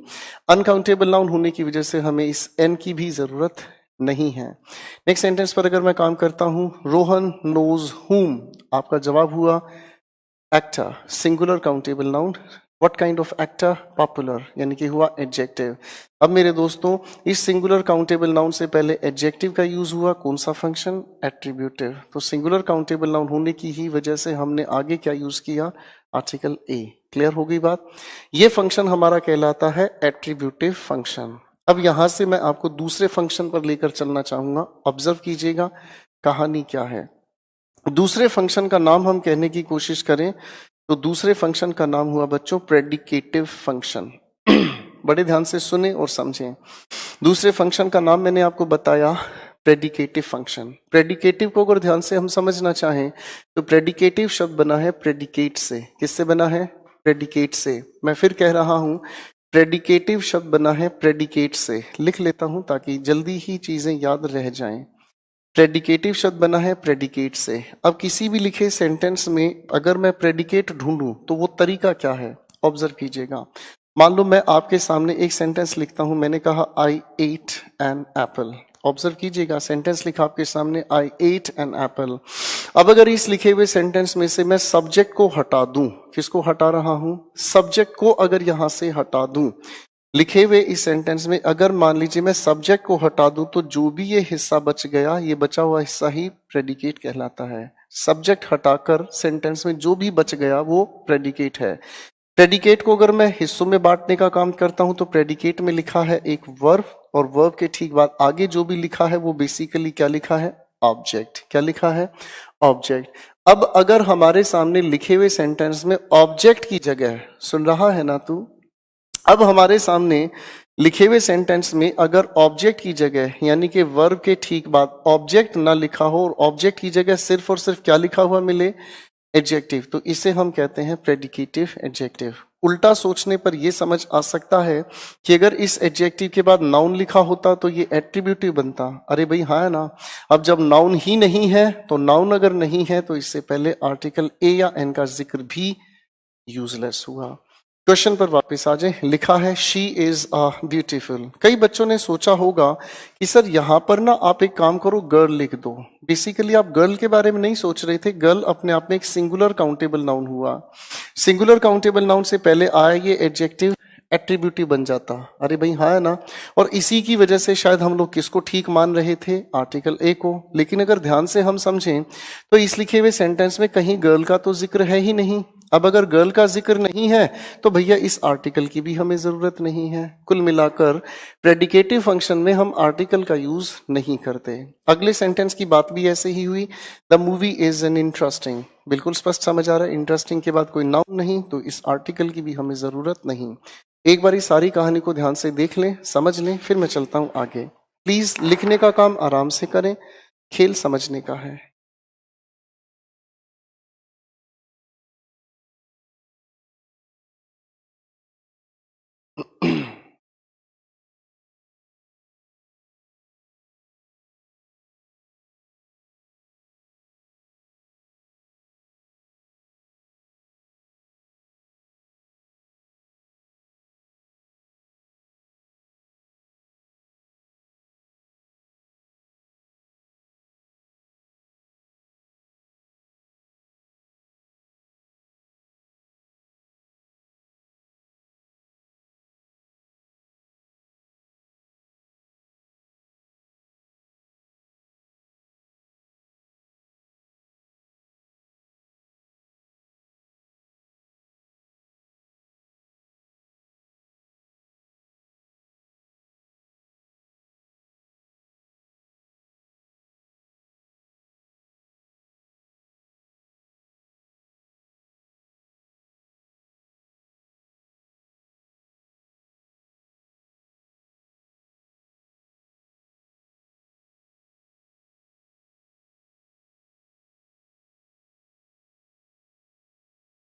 अनकाउंटेबल नाउन होने की वजह से हमें इस एन की भी जरूरत नहीं है। नेक्स्ट सेंटेंस पर अगर मैं काम करता हूं, रोहन नोज हुम, आपका जवाब हुआ actor, singular countable noun. What kind of actor, popular, यानी कि हुआ एडजेक्टिव। अब मेरे दोस्तों इस सिंगुलर काउंटेबल नाउन से पहले एडजेक्टिव का यूज हुआ, कौन सा फंक्शन, एट्रीब्यूटिव। तो सिंगुलर काउंटेबल नाउन होने की ही वजह से हमने आगे क्या यूज किया, आर्टिकल ए। क्लियर हो गई बात। ये फंक्शन हमारा कहलाता है एट्रीब्यूटिव फंक्शन। अब यहां से मैं आपको दूसरे फंक्शन पर लेकर चलना चाहूंगा, ऑब्जर्व कीजिएगा कहानी क्या है। दूसरे फंक्शन का नाम हम कहने की कोशिश करें तो दूसरे फंक्शन का नाम हुआ बच्चों प्रेडिकेटिव फंक्शन। बड़े ध्यान से सुने और समझें। दूसरे फंक्शन का नाम मैंने आपको बताया प्रेडिकेटिव फंक्शन। प्रेडिकेटिव को अगर ध्यान से हम समझना चाहें तो प्रेडिकेटिव शब्द बना है प्रेडिकेट से। किससे बना है, प्रेडिकेट से। मैं फिर कह रहा हूं प्रेडिकेटिव शब्द बना है प्रेडिकेट से। लिख लेता हूं ताकि जल्दी ही चीजें याद रह जाएं। प्रेडिकेटिव शब्द बना है प्रेडिकेट से। अब किसी भी लिखे सेंटेंस में अगर मैं प्रेडिकेट ढूंढूं तो वो तरीका क्या है, ऑब्जर्व कीजिएगा। मान लो मैं आपके सामने एक सेंटेंस लिखता हूं, मैंने कहा आई एट एन एप्पल। ऑब्जर्व कीजिएगा, सेंटेंस लिखा आपके सामने आई एट एन एप्पल। अब अगर इस लिखे हुए सेंटेंस में से मैं सब्जेक्ट को हटा दूं, किसको हटा रहा हूं, सब्जेक्ट को अगर यहां से हटा दूं, लिखे हुए इस सेंटेंस में अगर मान लीजिए मैं सब्जेक्ट को हटा दूं तो जो भी ये हिस्सा बच गया, ये बचा हुआ हिस्सा ही प्रेडिकेट कहलाता है। सब्जेक्ट हटाकर सेंटेंस में जो भी बच गया वो प्रेडिकेट है। प्रेडिकेट को अगर मैं हिस्सों में बांटने का काम करता हूं तो प्रेडिकेट में लिखा है एक वर्ब, और वर्ब के ठीक बाद आगे जो भी लिखा है वो बेसिकली क्या लिखा है, ऑब्जेक्ट। क्या लिखा है, ऑब्जेक्ट। अब अगर हमारे सामने लिखे हुए सेंटेंस में ऑब्जेक्ट की जगह, सुन रहा है ना तू, अब हमारे सामने लिखे हुए सेंटेंस में अगर ऑब्जेक्ट की जगह यानी कि वर्ब के ठीक बाद ऑब्जेक्ट ना लिखा हो और ऑब्जेक्ट की जगह सिर्फ और सिर्फ क्या लिखा हुआ मिले, एडजेक्टिव, तो इसे हम कहते हैं प्रेडिकेटिव एडजेक्टिव। उल्टा सोचने पर यह समझ आ सकता है कि अगर इस एडजेक्टिव के बाद नाउन लिखा होता तो ये एट्रीब्यूटिव बनता। अरे भाई हाँ है ना। अब जब नाउन ही नहीं है तो नाउन अगर नहीं है तो इससे पहले आर्टिकल ए या एन का जिक्र भी यूजलेस हुआ। क्वेश्चन पर वापस आ जाए। लिखा है शी इज ब्यूटीफुल। कई बच्चों ने सोचा होगा कि सर यहां पर ना आप एक काम करो, गर्ल लिख दो। बेसिकली आप गर्ल के बारे में नहीं सोच रहे थे। गर्ल अपने आप में एक सिंगुलर काउंटेबल नाउन हुआ। सिंगुलर काउंटेबल नाउन से पहले आया ये एडजेक्टिव एट्रीब्यूटिव बन जाता। अरे भाई हाँ है ना। और इसी की वजह से शायद हम लोग किसको ठीक मान रहे थे, आर्टिकल ए को। लेकिन अगर ध्यान से हम समझें तो इस लिखे हुए सेंटेंस में कहीं गर्ल का तो जिक्र है ही नहीं। अब अगर गर्ल का जिक्र नहीं है तो भैया इस आर्टिकल की भी हमें जरूरत नहीं है। कुल मिलाकर प्रेडिकेटिव फंक्शन में हम आर्टिकल का यूज नहीं करते। अगले सेंटेंस की बात भी ऐसे ही हुई, the movie is an interesting. बिल्कुल स्पष्ट समझ आ रहा है, इंटरेस्टिंग के बाद कोई नाउन नहीं तो इस आर्टिकल की भी हमें जरूरत नहीं। एक बार सारी कहानी को ध्यान से देख लें, समझ लें, फिर मैं चलता हूं आगे। प्लीज लिखने का काम आराम से करें, खेल समझने का है।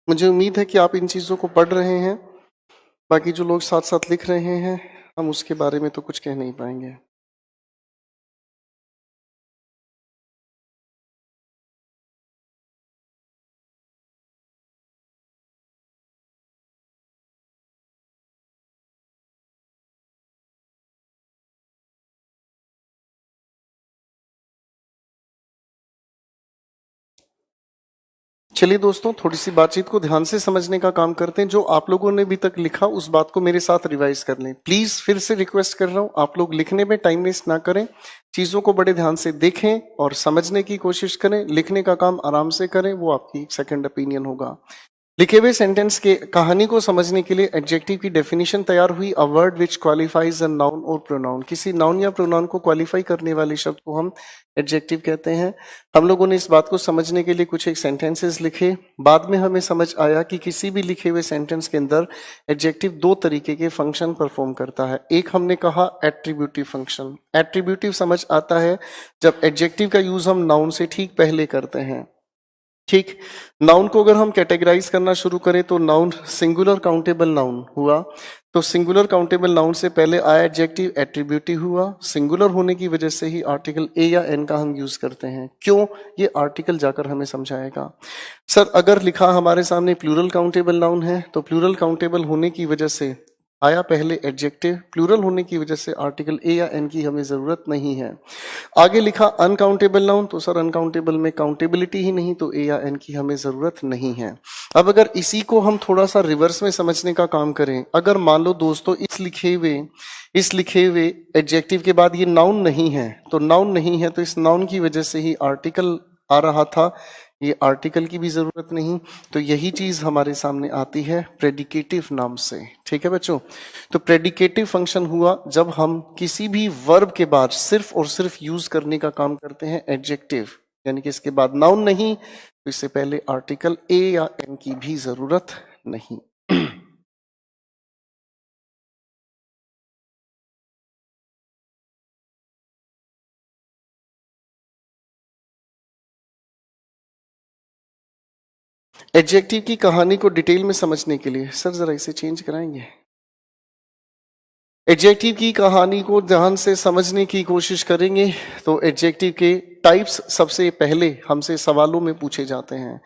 मुझे उम्मीद है कि आप इन चीजों को पढ़ रहे हैं। बाकी जो लोग साथ साथ लिख रहे हैं हम उसके बारे में तो कुछ कह नहीं पाएंगे। चलिए दोस्तों, थोड़ी सी बातचीत को ध्यान से समझने का काम करते हैं। जो आप लोगों ने अभी तक लिखा उस बात को मेरे साथ रिवाइज कर लें। प्लीज फिर से रिक्वेस्ट कर रहा हूं, आप लोग लिखने में टाइम वेस्ट ना करें, चीजों को बड़े ध्यान से देखें और समझने की कोशिश करें। लिखने का काम आराम से करें, वो आपकी एक सेकंड ओपिनियन होगा। लिखे हुए सेंटेंस के कहानी को समझने के लिए एडजेक्टिव की डेफिनेशन तैयार हुई, a word which qualifies a noun और प्रोनाउन। किसी नाउन या प्रोनाउन को क्वालिफाई करने वाले शब्द को हम एडजेक्टिव कहते हैं। हम लोगों ने इस बात को समझने के लिए कुछ एक सेंटेंसेस लिखे। बाद में हमें समझ आया कि किसी भी लिखे हुए सेंटेंस के अंदर एडजेक्टिव दो तरीके के फंक्शन परफॉर्म करता है। एक हमने कहा एट्रीब्यूटिव फंक्शन। एट्रीब्यूटिव समझ आता है जब एडजेक्टिव का यूज हम नाउन से ठीक पहले करते हैं। ठीक, नाउन को अगर हम कैटेगराइज करना शुरू करें तो नाउन सिंगुलर काउंटेबल नाउन हुआ। तो सिंगुलर काउंटेबल नाउन से पहले आया एडजेक्टिव, एट्रीब्यूटिव हुआ। सिंगुलर होने की वजह से ही आर्टिकल ए या एन का हम यूज करते हैं। क्यों, ये आर्टिकल जाकर हमें समझाएगा। सर अगर लिखा हमारे सामने प्लूरल काउंटेबल नाउन है तो प्लूरल काउंटेबल होने की वजह से आया पहले एडजेक्टिव, प्लूरल होने की वजह से आर्टिकल ए या एन की हमें जरूरत नहीं है। आगे लिखा अनकाउंटेबल नाउन, तो सर अनकाउंटेबल में काउंटेबिलिटी ही नहीं तो ए या एन की हमें जरूरत नहीं है। अब अगर इसी को हम थोड़ा सा रिवर्स में समझने का काम करें, अगर मान लो दोस्तों इस लिखे हुए एडजेक्टिव के बाद ये नाउन नहीं है, तो नाउन नहीं है तो इस नाउन की वजह से ही आर्टिकल आ रहा था, ये आर्टिकल की भी जरूरत नहीं। तो यही चीज हमारे सामने आती है प्रेडिकेटिव नाम से। ठीक है बच्चों, तो प्रेडिकेटिव फंक्शन हुआ जब हम किसी भी वर्ब के बाद सिर्फ और सिर्फ यूज करने का काम करते हैं एडजेक्टिव, यानी कि इसके बाद नाउन नहीं तो इससे पहले आर्टिकल ए या एन की भी जरूरत नहीं। एडजेक्टिव की कहानी को डिटेल में समझने के लिए सर जरा इसे चेंज कराएंगे। एडजेक्टिव की कहानी को ध्यान से समझने की कोशिश करेंगे तो एडजेक्टिव के टाइप्स सबसे पहले हमसे सवालों में पूछे जाते हैं।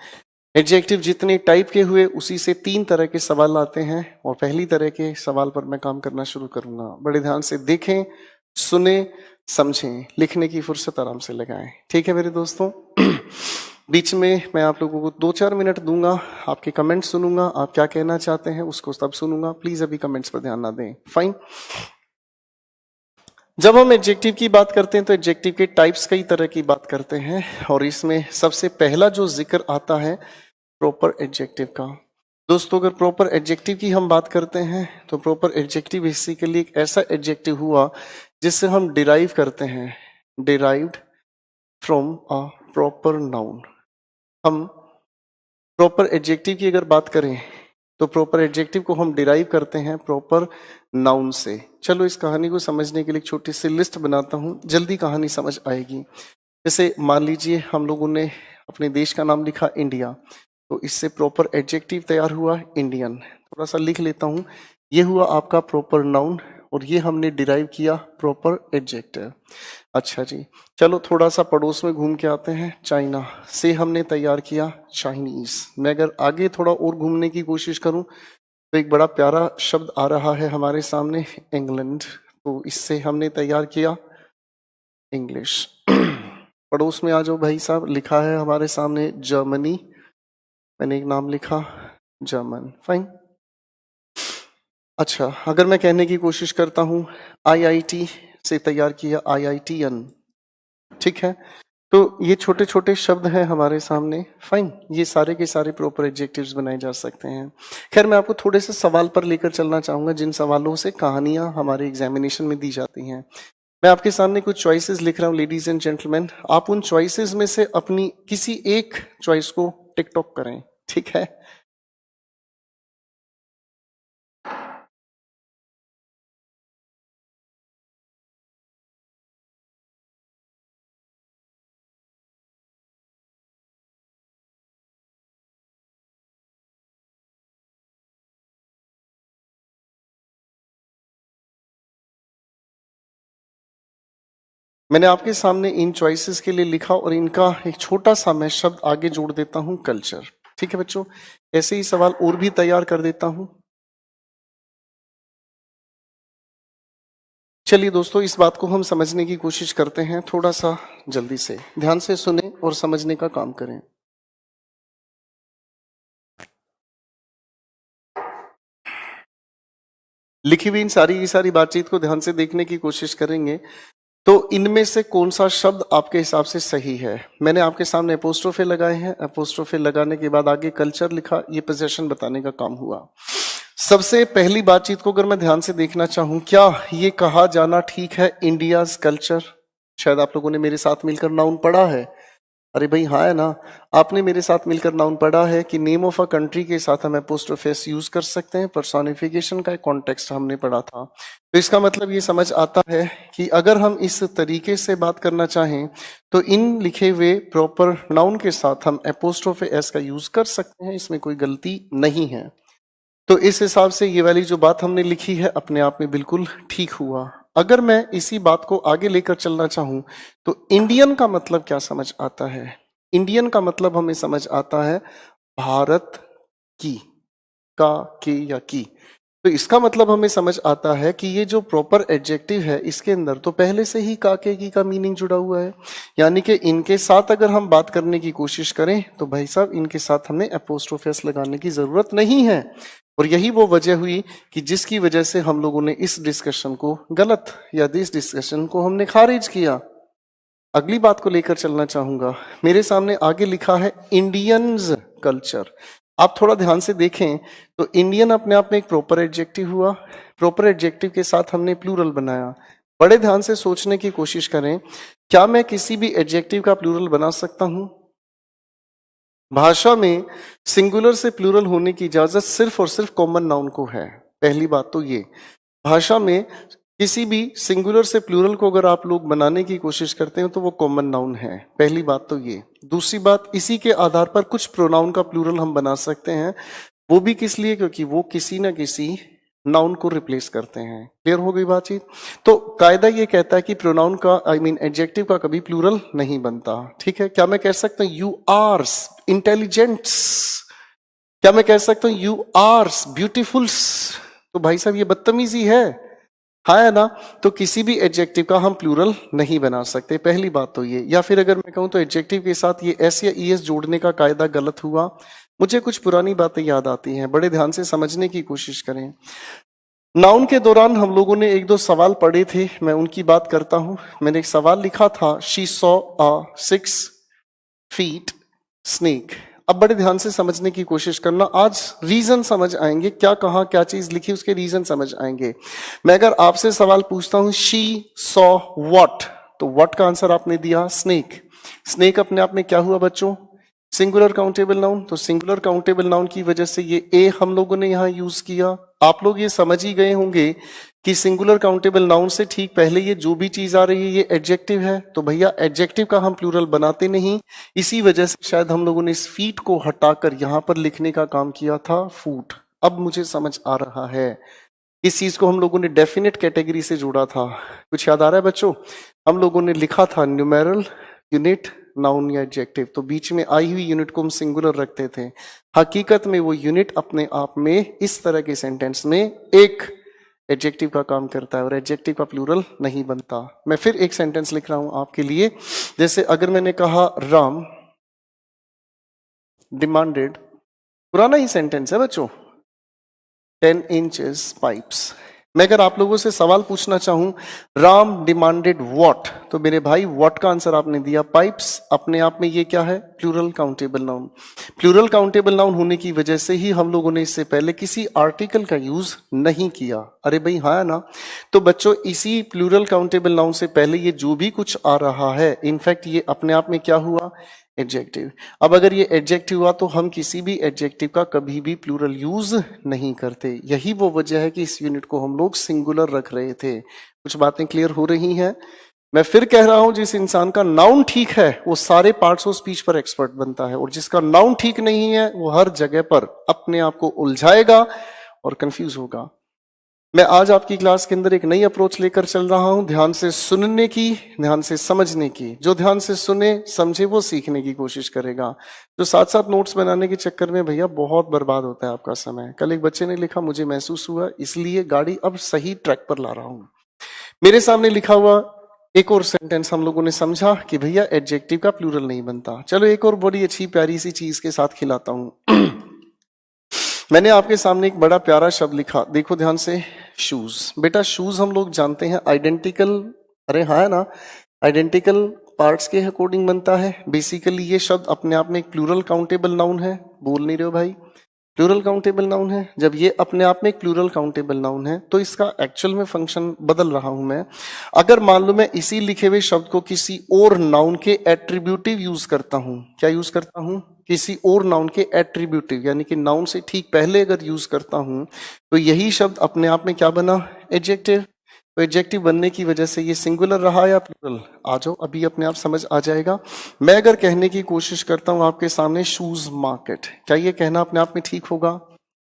एडजेक्टिव जितने टाइप के हुए उसी से 3 तरह के सवाल आते हैं और पहली तरह के सवाल पर मैं काम करना शुरू करूंगा। बड़े ध्यान से देखें, सुने, समझें, लिखने की फुर्सत आराम से लगाएं। ठीक है मेरे दोस्तों। बीच में मैं आप लोगों को 2-4 मिनट दूंगा, आपके कमेंट सुनूंगा, आप क्या कहना चाहते हैं उसको तब सुनूंगा। प्लीज अभी कमेंट्स पर ध्यान ना दें। फाइन। जब हम एडजेक्टिव की बात करते हैं तो एडजेक्टिव के टाइप्स कई तरह की बात करते हैं, और इसमें सबसे पहला जो जिक्र आता है प्रॉपर एडजेक्टिव का। दोस्तों, अगर प्रॉपर एडजेक्टिव की हम बात करते हैं तो प्रॉपर एडजेक्टिव बेसिकली एक ऐसा एडजेक्टिव हुआ जिससे हम डिराइव करते हैं, derived from a proper noun. हम प्रॉपर एडजेक्टिव की अगर बात करें तो प्रॉपर एडजेक्टिव को हम डिराइव करते हैं प्रॉपर नाउन से। चलो इस कहानी को समझने के लिए एक छोटी सी लिस्ट बनाता हूं, जल्दी कहानी समझ आएगी। जैसे मान लीजिए हम लोगों ने अपने देश का नाम लिखा इंडिया, तो इससे प्रॉपर एडजेक्टिव तैयार हुआ इंडियन। थोड़ा सा लिख लेता हूं, ये हुआ आपका प्रॉपर नाउन और ये हमने डिराइव किया प्रॉपर एडजेक्टिव। अच्छा जी, चलो थोड़ा सा पड़ोस में घूम के आते हैं। चाइना से हमने तैयार किया चाइनीज। मैं अगर आगे थोड़ा और घूमने की कोशिश करूं तो एक बड़ा प्यारा शब्द आ रहा है हमारे सामने, इंग्लैंड। तो इससे हमने तैयार किया इंग्लिश। पड़ोस में आ जाओ भाई साहब, लिखा है हमारे सामने जर्मनी, मैंने एक नाम लिखा जर्मन। फाइन। अच्छा, अगर मैं कहने की कोशिश करता हूं आईआईटी से तैयार किया आईआईटीएन, ठीक है। तो ये छोटे छोटे शब्द हैं हमारे सामने। फाइन, ये सारे के सारे प्रॉपर एडजेक्टिव्स बनाए जा सकते हैं। खैर, मैं आपको थोड़े से सवाल पर लेकर चलना चाहूंगा जिन सवालों से कहानियां हमारे एग्जामिनेशन में दी जाती हैं। मैं आपके सामने कुछ चॉइसेस लिख रहा हूं लेडीज एंड जेंटलमैन, आप उन चॉइसेस में से अपनी किसी एक चॉइस को टिक-टॉक करें, ठीक है। मैंने आपके सामने इन चॉइसेस के लिए लिखा और इनका एक छोटा सा मैं शब्द आगे जोड़ देता हूं, कल्चर। ठीक है बच्चों, ऐसे ही सवाल और भी तैयार कर देता हूं। चलिए दोस्तों, इस बात को हम समझने की कोशिश करते हैं, थोड़ा सा जल्दी से ध्यान से सुने और समझने का काम करें। लिखी हुई इन सारी की सारी बातचीत को ध्यान से देखने की कोशिश करेंगे तो इनमें से कौन सा शब्द आपके हिसाब से सही है। मैंने आपके सामने अपोस्ट्रोफे लगाए हैं, अपोस्ट्रोफे लगाने के बाद आगे कल्चर लिखा, ये पोजेशन बताने का काम हुआ। सबसे पहली बातचीत को अगर मैं ध्यान से देखना चाहूं, क्या ये कहा जाना ठीक है इंडियाज कल्चर? शायद आप लोगों ने मेरे साथ मिलकर नाउन पढ़ा है। अरे भाई हाँ है ना, आपने मेरे साथ मिलकर नाउन पढ़ा है कि नेम ऑफ अ कंट्री के साथ हम अपोस्ट्रोफेस यूज कर सकते हैं। पर्सोनिफिकेशन का एक कॉन्टेक्स्ट हमने पढ़ा था। तो इसका मतलब ये समझ आता है कि अगर हम इस तरीके से बात करना चाहें तो इन लिखे हुए प्रॉपर नाउन के साथ हम अपोस्ट्रोफे एस का यूज कर सकते हैं, इसमें कोई गलती नहीं है। तो इस हिसाब से ये वाली जो बात हमने लिखी है अपने आप में बिल्कुल ठीक हुआ। अगर मैं इसी बात को आगे लेकर चलना चाहूं तो इंडियन का मतलब क्या समझ आता है? इंडियन का मतलब हमें समझ आता है भारत की, का, के या की। तो इसका मतलब हमें समझ आता है कि ये जो प्रॉपर एडजेक्टिव है इसके अंदर तो पहले से ही का, के, की का मीनिंग जुड़ा हुआ है। यानी कि इनके साथ अगर हम बात करने की कोशिश करें तो भाई साहब इनके साथ हमें अपोस्ट्रोफेस लगाने की जरूरत नहीं है। और यही वो वजह हुई कि जिसकी वजह से हम लोगों ने इस डिस्कशन को गलत या इस डिस्कशन को हमने खारिज किया। अगली बात को लेकर चलना चाहूंगा, मेरे सामने आगे लिखा है इंडियंस कल्चर। आप थोड़ा ध्यान से देखें तो इंडियन अपने आप में एक प्रॉपर एडजेक्टिव हुआ, प्रॉपर एडजेक्टिव के साथ हमने प्लूरल बनाया। बड़े ध्यान से सोचने की कोशिश करें, क्या मैं किसी भी एडजेक्टिव का प्लूरल बना सकता हूं? भाषा में सिंगुलर से प्लूरल होने की इजाजत सिर्फ और सिर्फ कॉमन नाउन को है। पहली बात तो ये, भाषा में किसी भी सिंगुलर से प्लूरल को अगर आप लोग बनाने की कोशिश करते हैं तो वो कॉमन नाउन है। पहली बात तो ये। दूसरी बात, इसी के आधार पर कुछ प्रोनाउन का प्लूरल हम बना सकते हैं, वो भी किस लिए? क्योंकि वो किसी ना किसी नाउन को रिप्लेस करते हैं। क्लियर हो गई बातचीत? तो कायदा ये कहता है कि प्रोनाउन का एडजेक्टिव का कभी प्लूरल नहीं बनता। ठीक है, क्या मैं कह सकता हूं यू आर इंटेलिजेंट्स? क्या मैं कह सकता हूं यू आर ब्यूटीफुल्स? तो भाई साहब ये बदतमीजी है। हाँ है ना? तो किसी भी एडजेक्टिव का हम प्लूरल नहीं बना सकते, पहली बात तो ये। या फिर अगर मैं कहूं तो एडजेक्टिव के साथ ये एस या ईएस जोड़ने का कायदा गलत हुआ। मुझे कुछ पुरानी बातें याद आती हैं, बड़े ध्यान से समझने की कोशिश करें। नाउन के दौरान हम लोगों ने एक दो सवाल पढ़े थे, मैं उनकी बात करता हूं। मैंने एक सवाल लिखा था, she saw a 6 feet snake. अब बड़े ध्यान से समझने की कोशिश करना, आज रीजन समझ आएंगे, क्या कहा, क्या चीज लिखी, उसके रीजन समझ आएंगे। मैं अगर आपसे सवाल पूछता हूं शी सॉ व्हाट, तो व्हाट का आंसर आपने दिया स्नेक। स्नेक अपने आप में क्या हुआ बच्चों? Singular countable noun. तो सिंगुलर काउंटेबल नाउन की वजह से ये ए हम लोगों ने यहां यूज किया। आप लोग ये समझ ही गए होंगे कि सिंगुलर काउंटेबल नाउन से ठीक पहले ये जो भी चीज आ रही है ये एडजेक्टिव है, तो भैया एडजेक्टिव का हम प्लूरल बनाते नहीं। इसी वजह से शायद हम लोगों ने इस फीट को हटाकर यहां पर लिखने का काम किया था फूट। अब मुझे समझ आ रहा है, इस चीज को हम लोगों ने डेफिनेट कैटेगरी से जोड़ा था। कुछ याद आ रहा है बच्चों? हम लोगों ने लिखा था न्यूमेरल यूनिट नाउन या एडजेक्टिव, तो बीच में आई हुई यूनिट को हम सिंगुलर रखते थे। हकीकत में वो यूनिट अपने आप में इस तरह के सेंटेंस में एक एडजेक्टिव का काम करता है और एडजेक्टिव का प्लूरल नहीं बनता। मैं फिर एक सेंटेंस लिख रहा हूं आपके लिए। जैसे अगर मैंने कहा राम डिमांडेड, पुराना ही सेंटेंस है बच्चों, 10 inches पाइप्स। मैं अगर आप लोगों से सवाल पूछना चाहूं राम डिमांडेड व्हाट, तो मेरे भाई व्हाट का आंसर आपने दिया पाइप्स। अपने आप में ये क्या है? Plural countable noun. Plural countable noun होने की वजह से ही हम लोगों ने इससे पहले किसी आर्टिकल का यूज नहीं किया। अरे भाई हाँ ना? तो बच्चों इसी प्लूरल काउंटेबल नाउन से पहले ये जो भी कुछ आ रहा है, इनफैक्ट ये अपने आप में क्या हुआ? एडजेक्टिव। अब अगर ये एडजेक्टिव हुआ तो हम किसी भी एडजेक्टिव का कभी भी प्लूरल यूज नहीं करते। यही वो वजह है कि इस यूनिट को हम लोग सिंगुलर रख रहे थे। कुछ बातें क्लियर हो रही हैं? मैं फिर कह रहा हूं, जिस इंसान का नाउन ठीक है वो सारे पार्ट्स ऑफ स्पीच पर एक्सपर्ट बनता है, और जिसका नाउन ठीक नहीं है वो हर जगह पर अपने आप को उलझाएगा और कंफ्यूज होगा। मैं आज आपकी क्लास के अंदर एक नई अप्रोच लेकर चल रहा हूं, ध्यान से सुनने की, ध्यान से समझने की। जो ध्यान से सुने समझे वो सीखने की कोशिश करेगा। जो साथ साथ नोट्स बनाने के चक्कर में भैया बहुत बर्बाद होता है आपका समय। कल एक बच्चे ने लिखा, मुझे महसूस हुआ इसलिए गाड़ी अब सही ट्रैक पर ला रहा हूं। मेरे सामने लिखा हुआ एक और सेंटेंस हम लोगों ने समझा कि भैया एडजेक्टिव का प्लूरल नहीं बनता। चलो एक और बड़ी अच्छी प्यारी सी चीज के साथ खिलाता हूं। मैंने आपके सामने एक बड़ा प्यारा शब्द लिखा, देखो ध्यान से, शूज। बेटा शूज हम लोग जानते हैं आइडेंटिकल, अरे हाँ है ना, आइडेंटिकल पार्ट्स के अकॉर्डिंग बनता है। बेसिकली ये शब्द अपने आप में एक प्लूरल काउंटेबल नाउन है। बोल नहीं रहे हो भाई? प्लूरल काउंटेबल नाउन है। जब ये अपने आप में एक प्लूरल काउंटेबल नाउन है तो इसका एक्चुअल में फंक्शन बदल रहा हूं मैं। अगर मान लो मैं इसी लिखे हुए शब्द को किसी और नाउन के एट्रीब्यूटिव यूज करता हूं, क्या यूज करता हूं? किसी और नाउन के एट्रीब्यूटिव, यानी कि नाउन से ठीक पहले अगर यूज करता हूं तो यही शब्द अपने आप में क्या बना? एडजेक्टिव। तो एडजेक्टिव बनने की वजह से ये सिंगुलर रहा या प्लूरल? आ जाओ, अभी अपने आप समझ आ जाएगा। मैं अगर कहने की कोशिश करता हूं आपके सामने शूज मार्केट, क्या ये कहना अपने आप में ठीक होगा?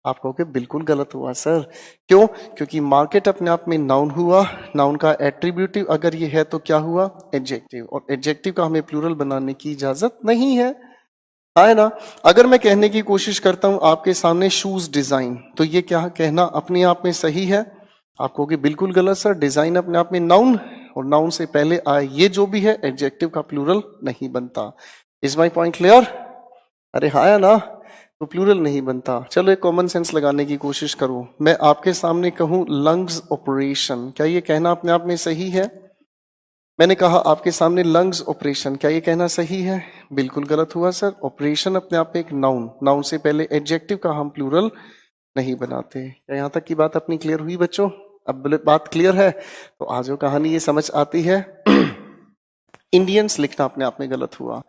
आप कहोगे बिल्कुल गलत हुआ सर। क्यों? क्योंकि मार्केट अपने आप में नाउन हुआ, नाउन का एट्रीब्यूटिव अगर ये है तो क्या हुआ? एडजेक्टिव। और एडजेक्टिव का हमें प्लूरल बनाने की इजाजत नहीं है, है ना? अगर मैं कहने की कोशिश करता हूं आपके सामने शूज डिजाइन, तो ये क्या कहना अपने आप में सही है? आप कहोगे बिल्कुल गलत सर, डिजाइन अपने आप में नाउन, और नाउन से पहले आए ये जो भी है एडजेक्टिव का प्लूरल नहीं बनता। Is my point clear? अरे हाँ या ना? तो प्लूरल नहीं बनता। चलो एक कॉमन सेंस लगाने की कोशिश करो। मैं आपके सामने कहूं लंग्स ऑपरेशन, क्या ये कहना अपने आप में सही है? मैंने कहा आपके सामने लंग्स ऑपरेशन, क्या ये कहना सही है? बिल्कुल गलत हुआ सर। ऑपरेशन अपने आप में एक नाउन, नाउन से पहले एडजेक्टिव का हम प्लूरल नहीं बनाते। क्या यहाँ तक की बात अपनी क्लियर हुई बच्चों? अब बात क्लियर है तो आज जो कहानी ये समझ आती है। इंडियंस लिखना अपने आप में गलत हुआ।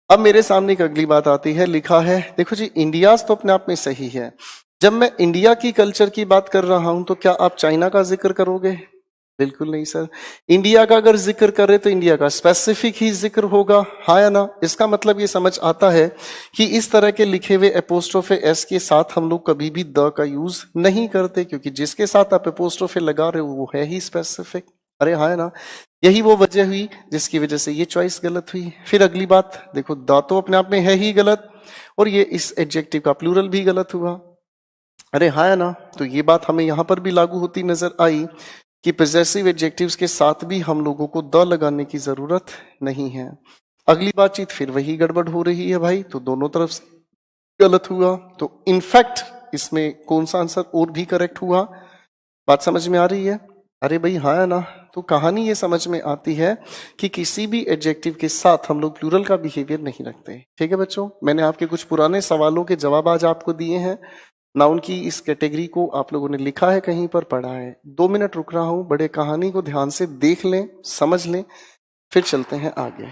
अब मेरे सामने एक अगली बात आती है, लिखा है देखो जी, इंडियाज तो अपने आप में सही है। जब मैं इंडिया की कल्चर की बात कर रहा हूं तो क्या आप चाइना का जिक्र करोगे? बिल्कुल नहीं सर। इंडिया का अगर जिक्र करे तो इंडिया का स्पेसिफिक ही जिक्र होगा, हाँ या ना? इसका मतलब ये समझ आता है कि इस तरह के लिखे हुए एपोस्ट्रोफे एस के साथ हम लोग कभी भी द का यूज नहीं करते, क्योंकि जिसके साथ आप एपोस्ट्रोफे लगा रहे हो वो है ही स्पेसिफिक। अरे हाँ है ना? यही वो वजह हुई जिसकी वजह से ये चॉइस गलत हुई। फिर अगली बात देखो, द तो अपने आप में है ही गलत, और ये इस एडजेक्टिव का प्लूरल भी गलत हुआ। अरे हाँ है ना? तो ये बात हमें यहां पर भी लागू होती नजर आई। कि possessive एडजेक्टिव्स के साथ भी हम लोगों को द लगाने की जरूरत नहीं है। अगली बातचीत फिर वही गड़बड़ हो रही है भाई, तो दोनों तरफ से गलत हुआ। तो इनफैक्ट इसमें कौन सा आंसर और भी करेक्ट हुआ? बात समझ में आ रही है? अरे भाई हाँ है ना। तो कहानी ये समझ में आती है कि किसी भी एडजेक्टिव के साथ हम लोग प्लूरल का बिहेवियर नहीं रखते। ठीक है बच्चों, मैंने आपके कुछ पुराने सवालों के जवाब आज आपको दिए हैं। नाउन की इस कैटेगरी को आप लोगों ने लिखा है, कहीं पर पढ़ा है। 2 मिनट रुक रहा हूं, बड़े कहानी को ध्यान से देख लें, समझ लें, फिर चलते हैं आगे।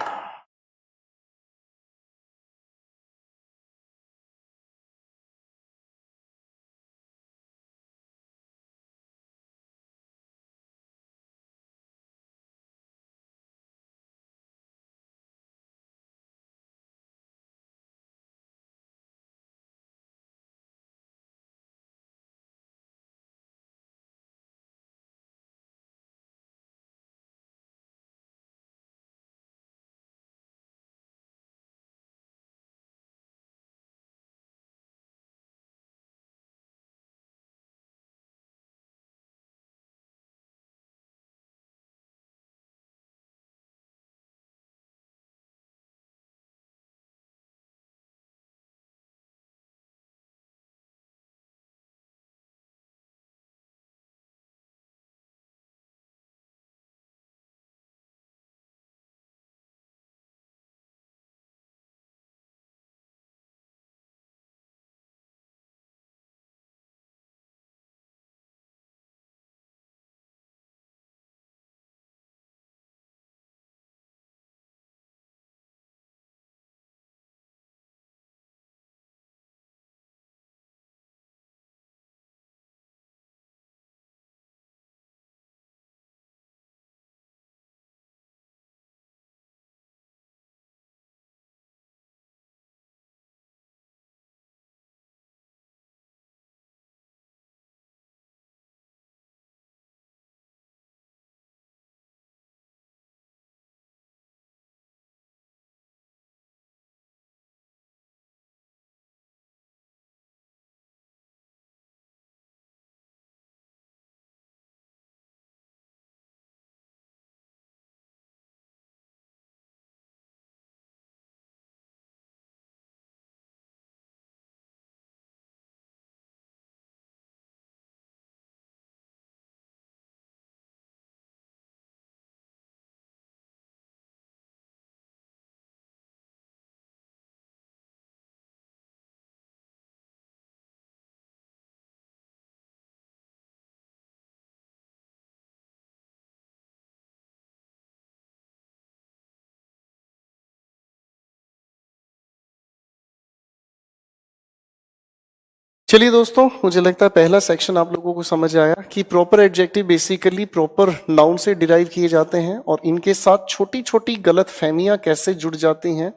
चलिए दोस्तों, मुझे लगता है पहला सेक्शन आप लोगों को समझ आया कि proper adjective basically proper noun से डिराइव किए जाते हैं और इनके साथ छोटी छोटी गलत फहमियां कैसे जुड़ जाती हैं।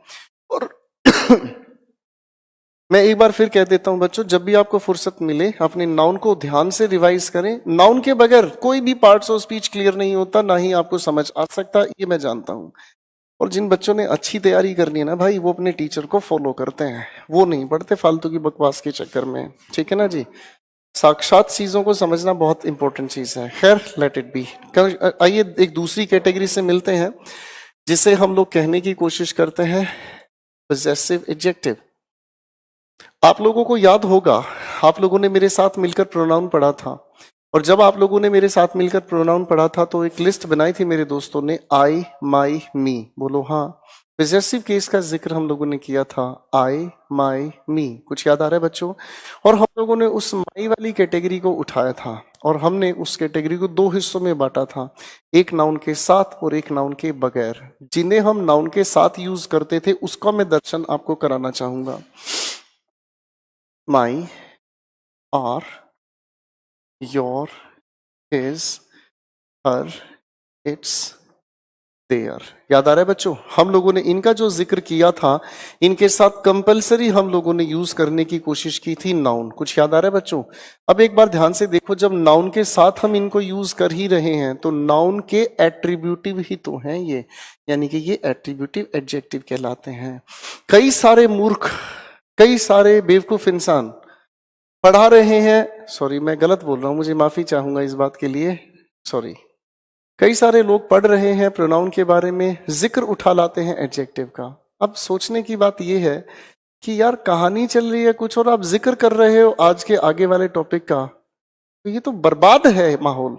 और मैं एक बार फिर कह देता हूं बच्चों, जब भी आपको फुर्सत मिले अपने नाउन को ध्यान से रिवाइज करें। नाउन के बगैर कोई भी पार्ट्स ऑफ स्पीच क्लियर नहीं होता, ना ही आपको समझ आ सकता, ये मैं जानता हूं। और जिन बच्चों ने अच्छी तैयारी करनी है ना भाई, वो अपने टीचर को फॉलो करते हैं, वो नहीं पढ़ते फालतू की बकवास के चक्कर में। ठीक है ना जी, साक्षात चीजों को समझना बहुत इंपॉर्टेंट चीज है। खैर, लेट इट बी। आइए एक दूसरी कैटेगरी से मिलते हैं जिसे हम लोग कहने की कोशिश करते हैं पॉजेसिव एडजेक्टिव। आप लोगों को याद होगा, आप लोगों ने मेरे साथ मिलकर प्रोनाउन पढ़ा था, और जब आप लोगों ने मेरे साथ मिलकर प्रोनाउन पढ़ा था तो एक लिस्ट बनाई थी मेरे दोस्तों ने, आई, माई, मी। बोलो हाँ। पॉजेसिव केस का जिक्र हम लोगों ने किया था, आई, माई, मी। कुछ याद आ रहा है बच्चों? और हम लोगों ने उस माई वाली कैटेगरी को उठाया था और हमने उस कैटेगरी को 2 हिस्सों में बांटा था, एक नाउन के साथ और एक नाउन के बगैर। जिन्हें हम नाउन के साथ यूज करते थे उसका मैं दर्शन आपको कराना चाहूंगा। My, are, your, his, her, its, there. याद आ रहा है बच्चों? हम लोगों ने इनका जो जिक्र किया था, इनके साथ कंपलसरी हम लोगों ने यूज करने की कोशिश की थी नाउन। कुछ याद आ रहा है बच्चों? अब एक बार ध्यान से देखो, जब नाउन के साथ हम इनको यूज कर ही रहे हैं तो नाउन के एट्रीब्यूटिव ही तो हैं ये, यानी कि ये एट्रीब्यूटिव एडजेक्टिव कहलाते हैं। कई सारे मूर्ख, कई सारे बेवकूफ इंसान पढ़ा रहे हैं, सॉरी मैं गलत बोल रहा हूं, मुझे माफी चाहूंगा इस बात के लिए, सॉरी, कई सारे लोग पढ़ रहे हैं प्रोनाउन के बारे में, जिक्र उठा लाते हैं एडजेक्टिव का। अब सोचने की बात यह है कि यार कहानी चल रही है कुछ और आप जिक्र कर रहे हो आज के आगे वाले टॉपिक का, तो ये तो बर्बाद है माहौल,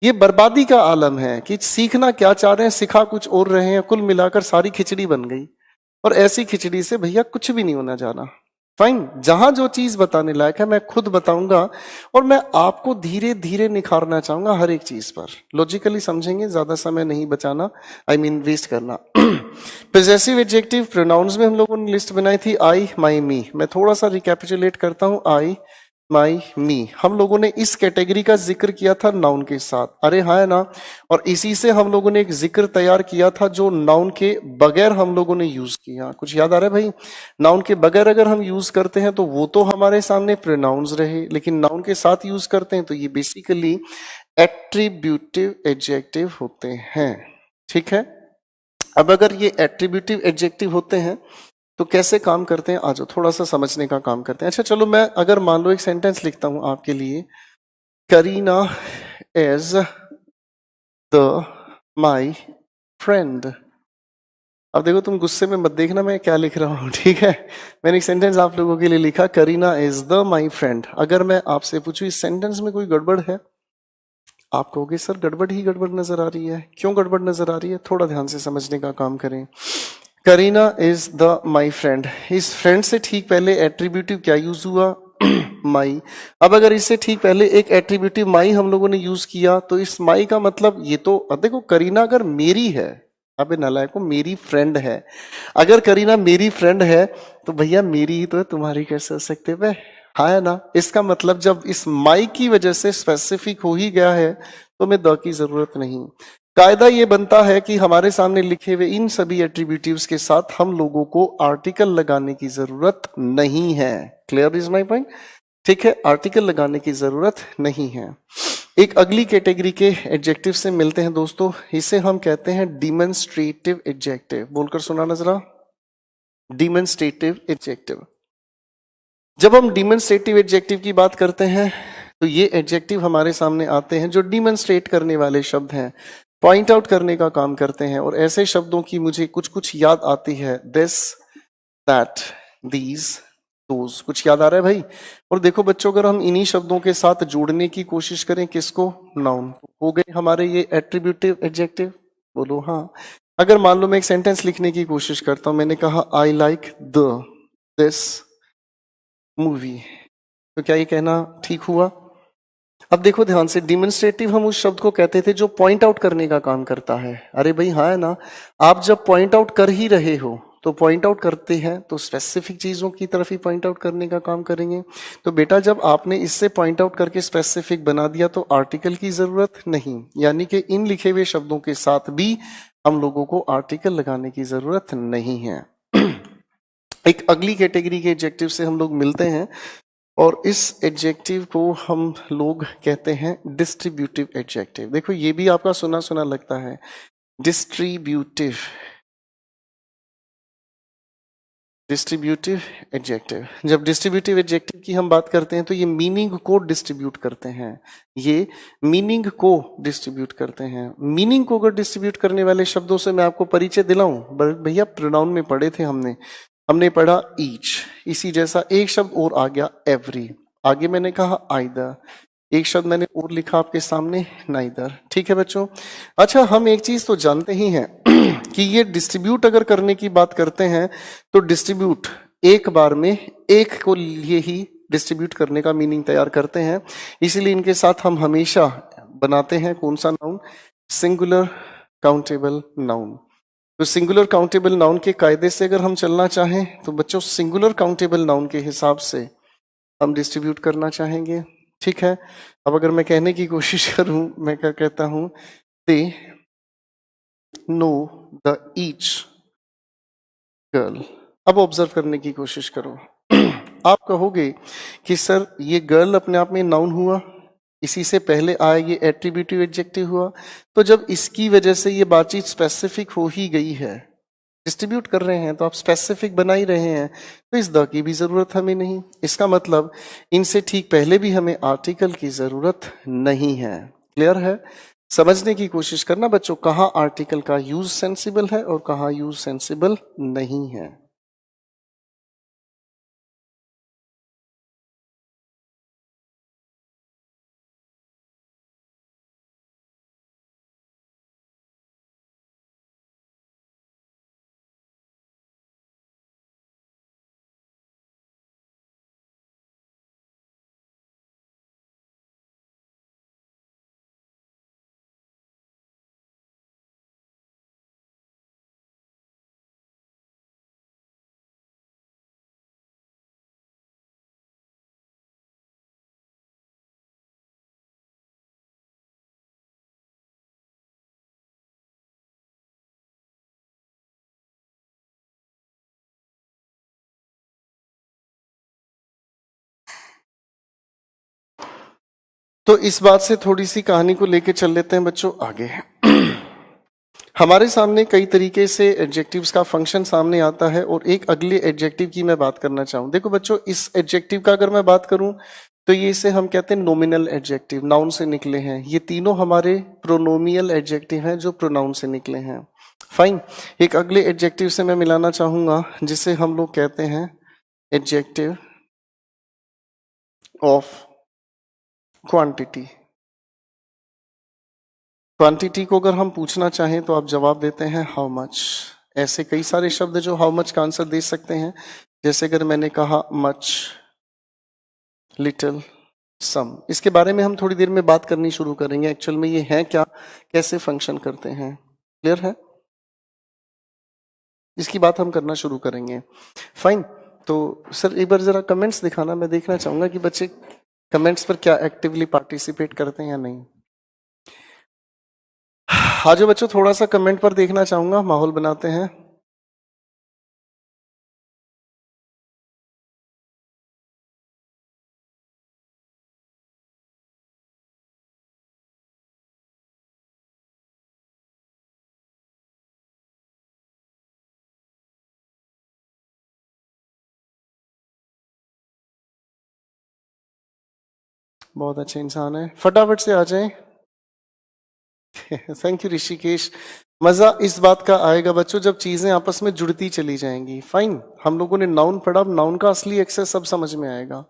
ये बर्बादी का आलम है कि सीखना क्या चाह रहे हैं, सिखा कुछ और रहे हैं, कुल मिलाकर सारी खिचड़ी बन गई। और ऐसी खिचड़ी से भैया कुछ भी नहीं होना जाना। फाइन, जहां जो चीज बताने लायक है मैं खुद बताऊंगा और मैं आपको धीरे धीरे निखारना चाहूंगा हर एक चीज पर। लॉजिकली समझेंगे, ज्यादा समय नहीं बचाना, आई मीन वेस्ट करना। पॉजेसिव एडजेक्टिव प्रोनाउंस में हम लोगों ने लिस्ट बनाई थी आई, माई, मी। मैं थोड़ा सा रिकैपिचुलेट करता हूं। आई, माई, मी, हम लोगों ने इस कैटेगरी का जिक्र किया था नाउन के साथ, अरे हाँ है ना। और इसी से हम लोगों ने एक जिक्र तैयार किया था जो नाउन के बगैर हम लोगों ने यूज किया। कुछ याद आ रहा है भाई? नाउन के बगैर अगर हम यूज करते हैं तो वो तो हमारे सामने प्रोनाउंस रहे, लेकिन नाउन के साथ यूज करते हैं तो ये बेसिकली एट्रीब्यूटिव एडजेक्टिव होते हैं। ठीक है, अब अगर ये एट्रीब्यूटिव एडजेक्टिव होते हैं तो कैसे काम करते हैं, आज थोड़ा सा समझने का काम करते हैं। अच्छा चलो, मैं अगर मान लो एक सेंटेंस लिखता हूं आपके लिए, Kareena is the my friend. अब देखो, तुम गुस्से में मत देखना मैं क्या लिख रहा हूं, ठीक है। मैंने एक सेंटेंस आप लोगों के लिए लिखा, Kareena is the my friend. अगर मैं आपसे पूछूं इस सेंटेंस में कोई गड़बड़ है, आप कहोगे सर गड़बड़ ही गड़बड़ नजर आ रही है। क्यों गड़बड़ नजर आ रही है, थोड़ा ध्यान से समझने का काम करें। Kareena is the my friend, इस फ्रेंड से ठीक पहले एट्रीब्यूटिव क्या यूज हुआ, माई। अब अगर इससे ठीक पहले एक एट्रीब्यूटिव माई हम लोगों ने यूज किया तो इस माई का मतलब ये तो, अब देखो करीना अगर मेरी है, अबे नालायको मेरी फ्रेंड है, अगर करीना मेरी फ्रेंड है तो भैया मेरी ही तो है, तुम्हारी कैसे हो सकते है? हाँ है ना। इसका मतलब जब इस माई की वजह से स्पेसिफिक हो ही गया है तो मैं द की जरूरत नहीं। कायदा ये बनता है कि हमारे सामने लिखे हुए इन सभी एट्रीब्यूटिव्स के साथ हम लोगों को आर्टिकल लगाने की जरूरत नहीं है। Clear is my point? ठीक है, आर्टिकल लगाने की जरूरत नहीं है। एक अगली कैटेगरी के एडजेक्टिव से मिलते हैं दोस्तों, इसे हम कहते हैं डिमॉन्स्ट्रेटिव एडजेक्टिव। बोलकर सुनाना जरा, डिमॉन्स्ट्रेटिव एडजेक्टिव। जब हम डिमॉन्स्ट्रेटिव एडजेक्टिव की बात करते हैं तो ये एडजेक्टिव हमारे सामने आते हैं जो डिमॉन्स्ट्रेट करने वाले शब्द हैं, पॉइंट आउट करने का काम करते हैं। और ऐसे शब्दों की मुझे कुछ कुछ याद आती है, दिस, दैट, दीज, दोज। कुछ याद आ रहा है भाई? और देखो बच्चों, अगर हम इन्हीं शब्दों के साथ जोड़ने की कोशिश करें किसको, नाउन, हो गए हमारे ये एट्रीब्यूटिव एडजेक्टिव। बोलो हाँ। अगर मान लो मैं एक सेंटेंस लिखने की कोशिश करता हूं, मैंने कहा I like the this movie, तो क्या ये कहना ठीक हुआ? अब देखो ध्यान से, डिमॉन्स्ट्रेटिव हम उस शब्द को कहते थे जो पॉइंट आउट करने का काम करता है। अरे भाई हाँ है ना, आप जब पॉइंट आउट कर ही रहे हो तो पॉइंट आउट करते हैं तो स्पेसिफिक चीजों की तरफ ही पॉइंट आउट करने का काम करेंगे। तो बेटा जब आपने इससे पॉइंट आउट करके स्पेसिफिक बना दिया तो आर्टिकल की जरूरत नहीं, यानी कि इन लिखे हुए शब्दों के साथ भी हम लोगों को आर्टिकल लगाने की जरूरत नहीं है। एक अगली कैटेगरी के एडजेक्टिव से हम लोग मिलते हैं और इस एडजेक्टिव को हम लोग कहते हैं डिस्ट्रीब्यूटिव एडजेक्टिव। देखो ये भी आपका सुना सुना लगता है, डिस्ट्रीब्यूटिव, डिस्ट्रीब्यूटिव एडजेक्टिव। जब डिस्ट्रीब्यूटिव एडजेक्टिव की हम बात करते हैं तो ये मीनिंग को डिस्ट्रीब्यूट करते हैं, ये मीनिंग को डिस्ट्रीब्यूट करते हैं। मीनिंग को अगर डिस्ट्रीब्यूट करने वाले शब्दों से मैं आपको परिचय दिलाऊं, भैया प्रोनाउन में पढ़े थे हमने पढ़ा ईच, इसी जैसा एक शब्द और आ गया एवरी, आगे मैंने कहा आइदर, एक शब्द मैंने और लिखा आपके सामने नाइदर। ठीक है बच्चों। अच्छा, हम एक चीज तो जानते ही हैं कि ये डिस्ट्रीब्यूट अगर करने की बात करते हैं तो डिस्ट्रीब्यूट एक बार में एक को लिए ही डिस्ट्रीब्यूट करने का मीनिंग तैयार करते हैं, इसीलिए इनके साथ हम हमेशा बनाते हैं कौन सा नाउन, सिंगुलर काउंटेबल नाउन। तो सिंगुलर काउंटेबल नाउन के कायदे से अगर हम चलना चाहें तो बच्चों सिंगुलर काउंटेबल नाउन के हिसाब से हम डिस्ट्रीब्यूट करना चाहेंगे। ठीक है, अब अगर मैं कहने की कोशिश करूं, मैं क्या कहता हूं, they know the each girl. अब ऑब्जर्व करने की कोशिश करो। आप कहोगे कि सर ये गर्ल अपने आप में नाउन हुआ, इसी से पहले आया ये एट्रीब्यूटिव एडजेक्टिव हुआ, तो जब इसकी वजह से ये बातचीत स्पेसिफिक हो ही गई है, डिस्ट्रीब्यूट कर रहे हैं तो आप स्पेसिफिक बना ही रहे हैं, तो इस द की भी जरूरत हमें नहीं। इसका मतलब इनसे ठीक पहले भी हमें आर्टिकल की जरूरत नहीं है। क्लियर है? समझने की कोशिश करना बच्चों, कहाँ आर्टिकल का यूज सेंसिबल है और कहाँ यूज सेंसिबल नहीं है। तो इस बात से थोड़ी सी कहानी को लेके चल लेते हैं बच्चों आगे। हमारे सामने कई तरीके से एडजेक्टिव्स का फंक्शन सामने आता है और एक अगले एडजेक्टिव की मैं बात करना चाहूँ। देखो बच्चों, इस एडजेक्टिव का अगर मैं बात करूं तो ये इसे हम कहते हैं नोमिनल एडजेक्टिव, नाउन से निकले हैं। ये तीनों हमारे प्रोनोमियल एडजेक्टिव हैं जो प्रोनाउन से निकले हैं। फाइन। एक अगले एडजेक्टिव से मैं मिलाना चाहूंगा जिसे हम लोग कहते हैं एडजेक्टिव ऑफ क्वांटिटी। क्वांटिटी को अगर हम पूछना चाहें तो आप जवाब देते हैं हाउ मच। ऐसे कई सारे शब्द जो हाउ मच का आंसर दे सकते हैं, जैसे अगर मैंने कहा मच, लिटिल, सम। इसके बारे में हम थोड़ी देर में बात करनी शुरू करेंगे, एक्चुअल में ये है क्या, कैसे फंक्शन करते हैं। क्लियर है? इसकी बात हम करना शुरू करेंगे। फाइन। तो सर एक बार जरा कमेंट्स दिखाना, मैं देखना चाहूंगा कि बच्चे कमेंट्स पर क्या एक्टिवली पार्टिसिपेट करते हैं या नहीं। आज बच्चों थोड़ा सा कमेंट पर देखना चाहूंगा, माहौल बनाते हैं। बहुत अच्छे इंसान है, फटाफट से आ जाएं। Thank you Rishikesh. मजा इस बात का आएगा बच्चों जब चीजें आपस में जुड़ती चली जाएंगी। फाइन। हम लोगों ने नाउन पढ़ा, अब नाउन का असली एक्सेस सब समझ में आएगा।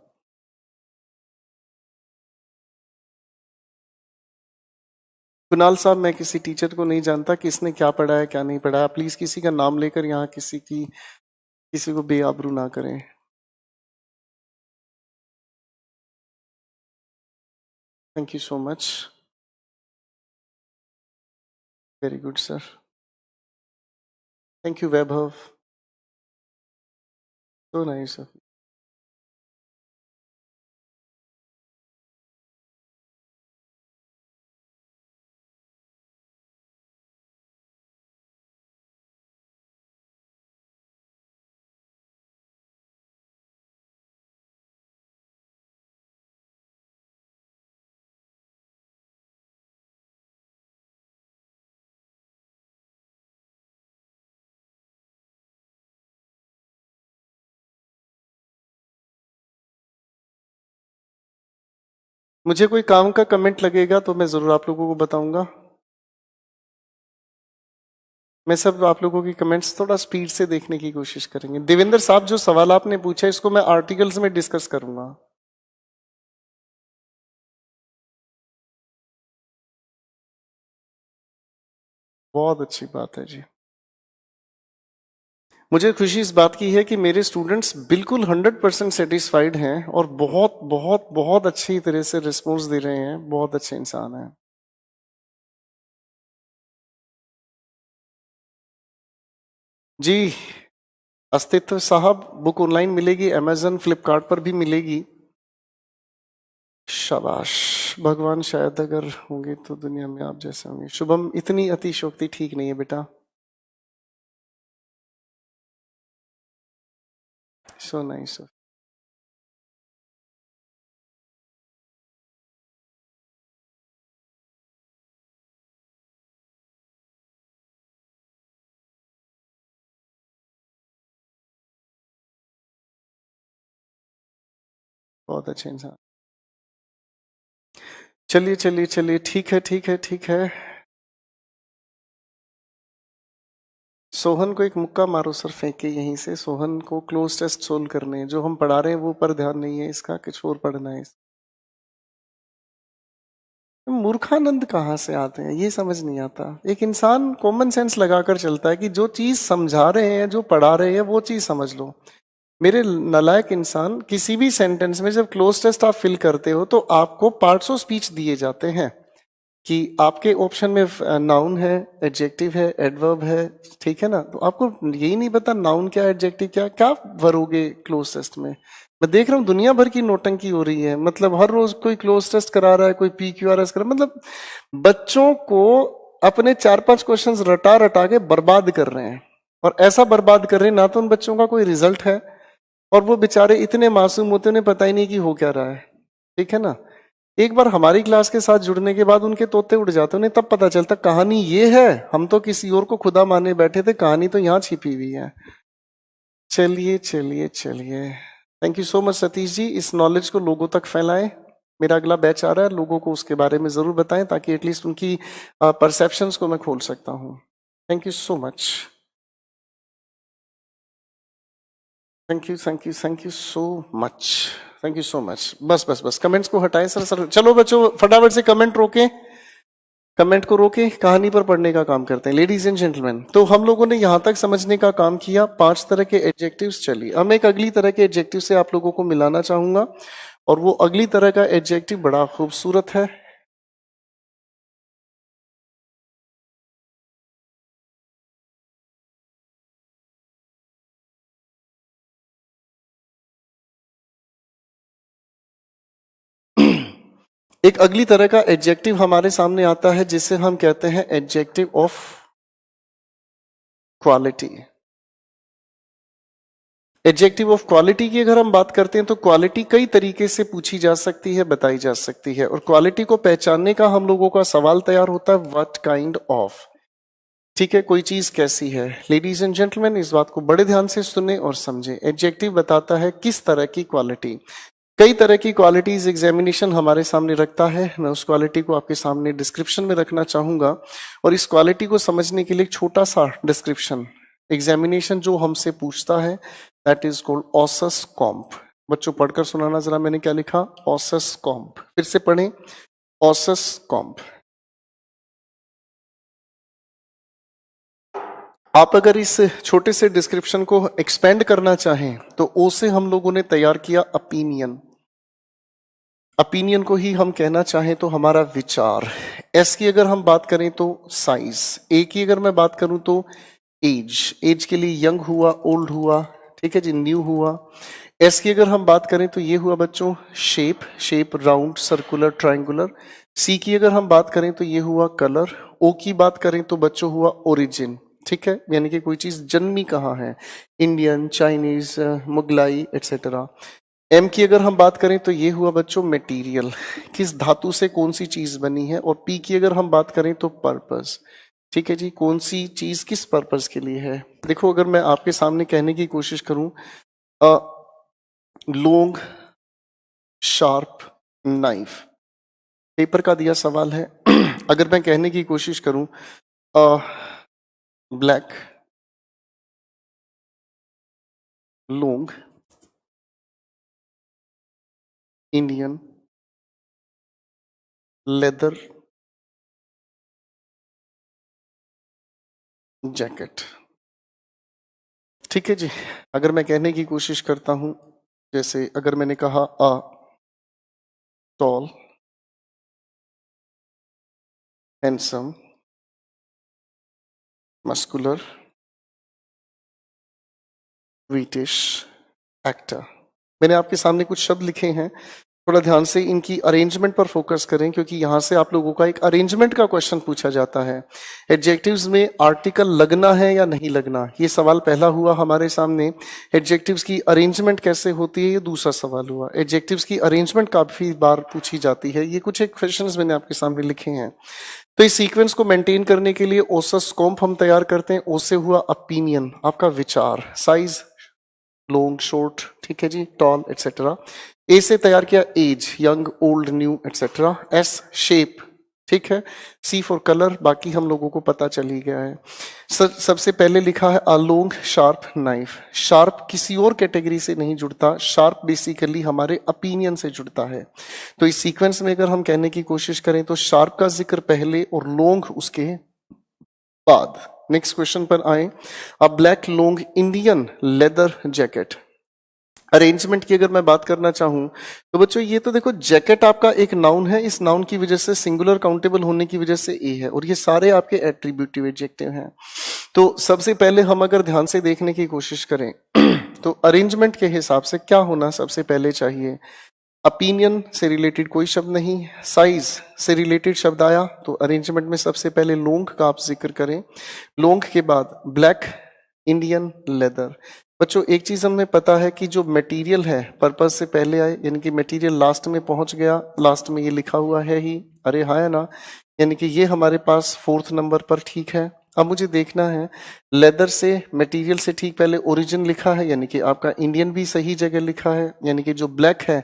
कुणाल साहब, मैं किसी टीचर को नहीं जानता कि इसने क्या पढ़ा है क्या नहीं पढ़ा है। प्लीज किसी का नाम लेकर यहाँ किसी को बेआबरू ना करें। Thank you so much. Very good sir. Thank you Vaibhav. तो नाइस सर। मुझे कोई काम का कमेंट लगेगा तो मैं जरूर आप लोगों को बताऊंगा। मैं सब आप लोगों की कमेंट्स थोड़ा स्पीड से देखने की कोशिश करेंगे। देवेंद्र साहब, जो सवाल आपने पूछा इसको मैं आर्टिकल्स में डिस्कस करूंगा। बहुत अच्छी बात है जी। मुझे खुशी इस बात की है कि मेरे स्टूडेंट्स बिल्कुल 100% सेटिस्फाइड हैं और बहुत बहुत बहुत अच्छी तरह से रिस्पॉन्स दे रहे हैं। बहुत अच्छे इंसान हैं जी। अस्तित्व साहब, बुक ऑनलाइन मिलेगी, अमेजन फ्लिपकार्ट पर भी मिलेगी। शाबाश। भगवान शायद अगर होंगे तो दुनिया में आप जैसे होंगे। शुभम, इतनी अतिशोक्ति ठीक नहीं है बेटा। So nice. बहुत अच्छे इंसान। चलिए चलिए चलिए, ठीक है ठीक है ठीक है। सोहन को एक मुक्का मारो सर, फेंक के यहीं से। सोहन को क्लोज टेस्ट सोल्व करने हैं, जो हम पढ़ा रहे हैं वो पर ध्यान नहीं है इसका, कुछ और पढ़ना है। मूर्खानंद कहाँ से आते हैं ये समझ नहीं आता। एक इंसान कॉमन सेंस लगाकर चलता है कि जो चीज समझा रहे हैं, जो पढ़ा रहे हैं, वो चीज समझ लो। मेरे नालायक इंसान, किसी भी सेंटेंस में जब क्लोज टेस्ट आप फिल करते हो तो आपको पार्ट्स ऑफ स्पीच दिए जाते हैं कि आपके ऑप्शन में नाउन है, एडजेक्टिव है, एडवर्ब है, ठीक है ना। तो आपको यही नहीं पता नाउन क्या, एडजेक्टिव क्या, क्या भरोगे क्लोज टेस्ट में। मैं देख रहा हूँ दुनिया भर की नोटंकी हो रही है, मतलब हर रोज कोई क्लोज टेस्ट करा रहा है, कोई PQRS करा, मतलब बच्चों को अपने 4-5 क्वेश्चंस रटा रटा के बर्बाद कर रहे हैं। और ऐसा बर्बाद कर रहे हैं, ना तो उन बच्चों का कोई रिजल्ट है, और वो बेचारे इतने मासूम होते, उन्हें पता ही नहीं कि हो क्या रहा है, ठीक है ना। एक बार हमारी क्लास के साथ जुड़ने के बाद उनके तोते उड़ जाते, उन्हें तब पता चलता कहानी ये है, हम तो किसी और को खुदा माने बैठे थे, कहानी तो यहाँ छिपी हुई है। चलिए चलिए चलिए, thank you so much Satish ji. इस नॉलेज को लोगों तक फैलाएं। मेरा अगला बैच आ रहा है, लोगों को उसके बारे में जरूर बताएं ताकि एटलीस्ट उनकी परसेप्शंस को मैं खोल सकता हूँ। Thank you so much, thank you thank you thank you so much, thank you so much. बस बस बस, कमेंट्स को हटाएं सर। सर चलो बच्चों, फटाफट से कमेंट रोके, कमेंट को रोके, कहानी पर पढ़ने का काम करते हैं। लेडीज एंड जेंटलमैन, तो हम लोगों ने यहां तक समझने का काम किया 5 तरह के एडजेक्टिव्स। चलिए हम एक अगली तरह के एडजेक्टिव से आप लोगों को मिलाना चाहूंगा, और वो अगली तरह का एडजेक्टिव बड़ा खूबसूरत है। एक अगली तरह का एडजेक्टिव हमारे सामने आता है जिसे हम कहते हैं adjective of quality. Adjective of quality की अगर हम बात करते हैं तो क्वालिटी कई तरीके से पूछी जा सकती है, बताई जा सकती है, और क्वालिटी को पहचानने का हम लोगों का सवाल तैयार होता है, व्हाट काइंड ऑफ, ठीक है, कोई चीज कैसी है। लेडीज एंड जेंटलमैन, इस बात को बड़े ध्यान से सुने और समझे। एडजेक्टिव बताता है किस तरह की क्वालिटी। कई तरह की क्वालिटीज एग्जामिनेशन हमारे सामने रखता है, मैं उस क्वालिटी को आपके सामने डिस्क्रिप्शन में रखना चाहूंगा। और इस क्वालिटी को समझने के लिए एक छोटा सा डिस्क्रिप्शन एग्जामिनेशन जो हमसे पूछता है, दैट इज कॉल्ड ऑसस कॉम्प। बच्चों पढ़कर सुनाना जरा, मैंने क्या लिखा, ऑसस कॉम्प। फिर से पढ़ें, ऑसस कॉम्प। आप अगर इस छोटे से डिस्क्रिप्शन को एक्सपेंड करना चाहें तो ओ से हम लोगों ने तैयार किया ओपिनियन। ओपिनियन को ही हम कहना चाहें तो हमारा विचार। एस की अगर हम बात करें तो साइज। ए की अगर मैं बात करूं तो एज। एज के लिए यंग हुआ, ओल्ड हुआ, ठीक है जी, न्यू हुआ। एस की अगर हम बात करें तो ये हुआ बच्चों shape. Shape round, circular, triangular. See की अगर हम बात करें तो ये हुआ कलर। ओ की बात करें तो बच्चों हुआ ओरिजिन, ठीक है, यानी कि कोई चीज जन्मी कहाँ है, Indian, Chinese, Mughlai etcetera. M की अगर हम बात करें तो ये हुआ बच्चों मटेरियल, किस धातु से कौन सी चीज बनी है। और पी की अगर हम बात करें तो पर्पस, ठीक है जी, कौन सी चीज किस पर्पस के लिए है। देखो अगर मैं आपके सामने कहने की कोशिश करूं, लॉन्ग शार्प नाइफ, पेपर का दिया सवाल है। अगर मैं कहने की कोशिश करूं black long Indian leather jacket, ठीक है जी। अगर मैं कहने की कोशिश करता हूं, जैसे अगर मैंने कहा a tall handsome muscular British actor. मैंने आपके सामने कुछ शब्द लिखे हैं, थोड़ा ध्यान से इनकी अरेंजमेंट पर फोकस करें क्योंकि यहां से आप लोगों का एक अरेंजमेंट का क्वेश्चन पूछा जाता है। एडजेक्टिव्स में आर्टिकल लगना है या नहीं लगना, ये सवाल पहला हुआ हमारे सामने। एडजेक्टिव्स की अरेंजमेंट कैसे होती है, ये दूसरा सवाल हुआ। एडजेक्टिव्स की अरेंजमेंट काफी बार पूछी जाती है, ये कुछ एक क्वेश्चंस मैंने आपके सामने लिखे हैं। तो इस सीक्वेंस को मेंटेन करने के लिए ओसस कॉम्प हम तैयार करते हैं। ओ से हुआ ओपिनियन, आपका विचार। साइज लॉन्ग शॉर्ट, ठीक है जी, टॉल एक्सेट्रा। ए से तैयार किया age, young old new etcetera. S shape, ठीक है। सी फॉर कलर, बाकी हम लोगों को पता चल ही गया है। सर सबसे पहले लिखा है a long sharp knife. Sharp किसी और कैटेगरी से नहीं जुड़ता, शार्प बेसिकली हमारे ओपिनियन से जुड़ता है। तो इस सीक्वेंस में अगर हम कहने की कोशिश करें तो शार्प का जिक्र पहले और लॉन्ग उसके बाद। नेक्स्ट क्वेश्चन पर आए, अ black long Indian leather jacket. Arrangement की अगर मैं बात करना चाहूं तो बच्चों ये तो देखो जैकेट आपका एक नाउन है, इस नाउन की वजह से सिंगुलर काउंटेबल होने की वजह से ए है, और ये सारे आपके एट्रीब्यूटिव एडजेक्टिव हैं। तो सबसे पहले हम अगर ध्यान से देखने की कोशिश करें तो अरेंजमेंट के हिसाब से क्या होना सबसे पहले चाहिए, ओपिनियन से रिलेटेड कोई शब्द नहीं, साइज से रिलेटेड शब्द आया तो अरेंजमेंट में सबसे पहले लॉन्ग का आप जिक्र करें, लॉन्ग के बाद ब्लैक इंडियन लेदर। बच्चों एक चीज हमें पता है कि जो मटेरियल है पर्पज से पहले आए, यानी कि मटेरियल लास्ट में पहुंच गया, लास्ट में ये लिखा हुआ है ही, अरे हाँ है ना, यानी कि ये हमारे पास 4th नंबर पर ठीक है। अब मुझे देखना है लेदर से मटेरियल से ठीक पहले ओरिजिन लिखा है, यानी कि आपका इंडियन भी सही जगह लिखा है, यानी कि जो ब्लैक है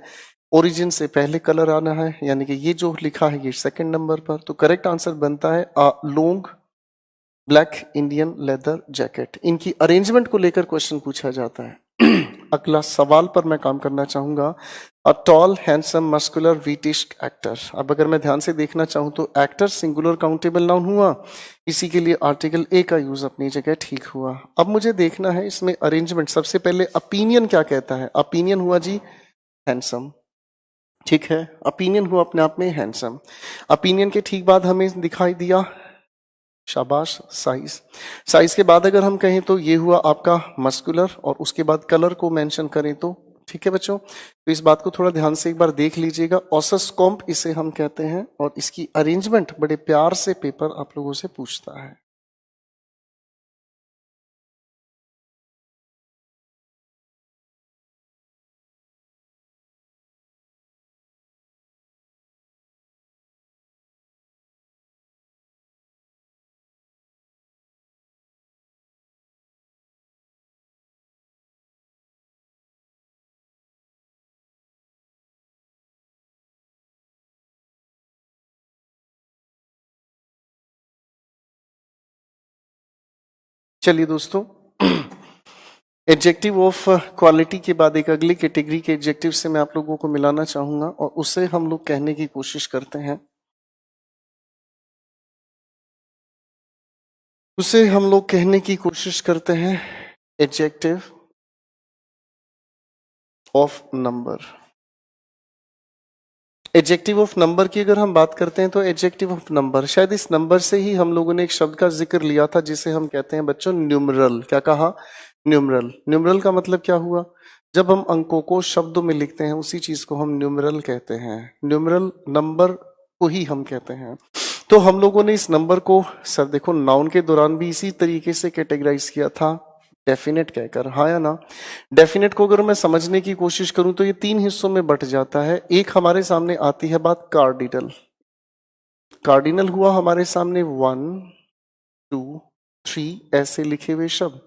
ओरिजिन से पहले कलर आना है, यानी कि ये जो लिखा है ये 2nd नंबर पर। तो करेक्ट आंसर बनता है long black Indian leather jacket. इनकी अरेंजमेंट को लेकर क्वेश्चन पूछा जाता है। अगला सवाल पर मैं काम करना चाहूंगा, a tall handsome muscular wheatish actor. अब अगर मैं ध्यान से देखना चाहूं तो एक्टर सिंगुलर काउंटेबल नाउन हुआ, इसी के लिए आर्टिकल ए का यूज अपनी जगह ठीक हुआ। अब मुझे देखना है इसमें अरेंजमेंट, सबसे पहले ओपिनियन क्या कहता है, ओपिनियन हुआ जी हैंडसम, ठीक है, ओपिनियन हुआ अपने आप में हैंडसम। ओपिनियन के ठीक बाद हमें दिखाई दिया, शाबाश, साइज। साइज के बाद अगर हम कहें तो ये हुआ आपका मस्कुलर, और उसके बाद कलर को मेंशन करें तो ठीक है बच्चों। तो इस बात को थोड़ा ध्यान से एक बार देख लीजिएगा, ऑसस्कॉम्प इसे हम कहते हैं, और इसकी अरेंजमेंट बड़े प्यार से पेपर आप लोगों से पूछता है। चलिए दोस्तों, एडजेक्टिव ऑफ क्वालिटी के बाद एक अगली कैटेगरी के एडजेक्टिव से मैं आप लोगों को मिलाना चाहूंगा, और उससे हम लोग कहने की कोशिश करते हैं, उसे हम लोग कहने की कोशिश करते हैं adjective of number. Adjective of number की अगर हम बात करते हैं तो एडजेक्टिव ऑफ नंबर, शायद इस नंबर से ही हम लोगों ने एक शब्द का जिक्र लिया था जिसे हम कहते हैं बच्चों न्यूमरल। क्या कहा, न्यूमरल। न्यूमरल का मतलब क्या हुआ, जब हम अंकों को शब्दों में लिखते हैं उसी चीज को हम न्यूमरल कहते हैं, न्यूमरल नंबर को ही हम कहते हैं। तो हम लोगों ने इस नंबर को सर देखो नाउन के दौरान भी इसी तरीके से कैटेगराइज किया था, डेफिनेट कहकर, हाँ या ना। डेफिनेट को अगर मैं समझने की कोशिश करूं तो ये 3 हिस्सों में बट जाता है। एक हमारे सामने आती है बात कार्डिनल, कार्डिनल हुआ हमारे सामने 1 2 3 ऐसे लिखे हुए शब्द।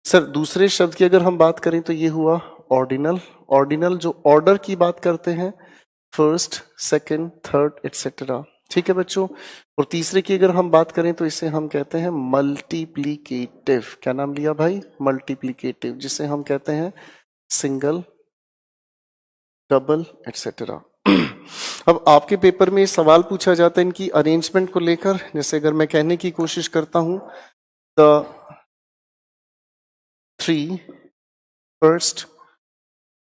सर दूसरे शब्द की अगर हम बात करें तो ये हुआ ऑर्डिनल, ऑर्डिनल जो ऑर्डर की बात करते हैं, फर्स्ट सेकंड थर्ड एटसेट्रा, ठीक है बच्चों। और तीसरे की अगर हम बात करें तो इसे हम कहते हैं मल्टीप्लीकेटिव। क्या नाम लिया भाई, मल्टीप्लीकेटिव, जिसे हम कहते हैं सिंगल, डबल एटसेट्रा। अब आपके पेपर में सवाल पूछा जाता है इनकी अरेंजमेंट को लेकर, जैसे अगर मैं कहने की कोशिश करता हूं द 3 फर्स्ट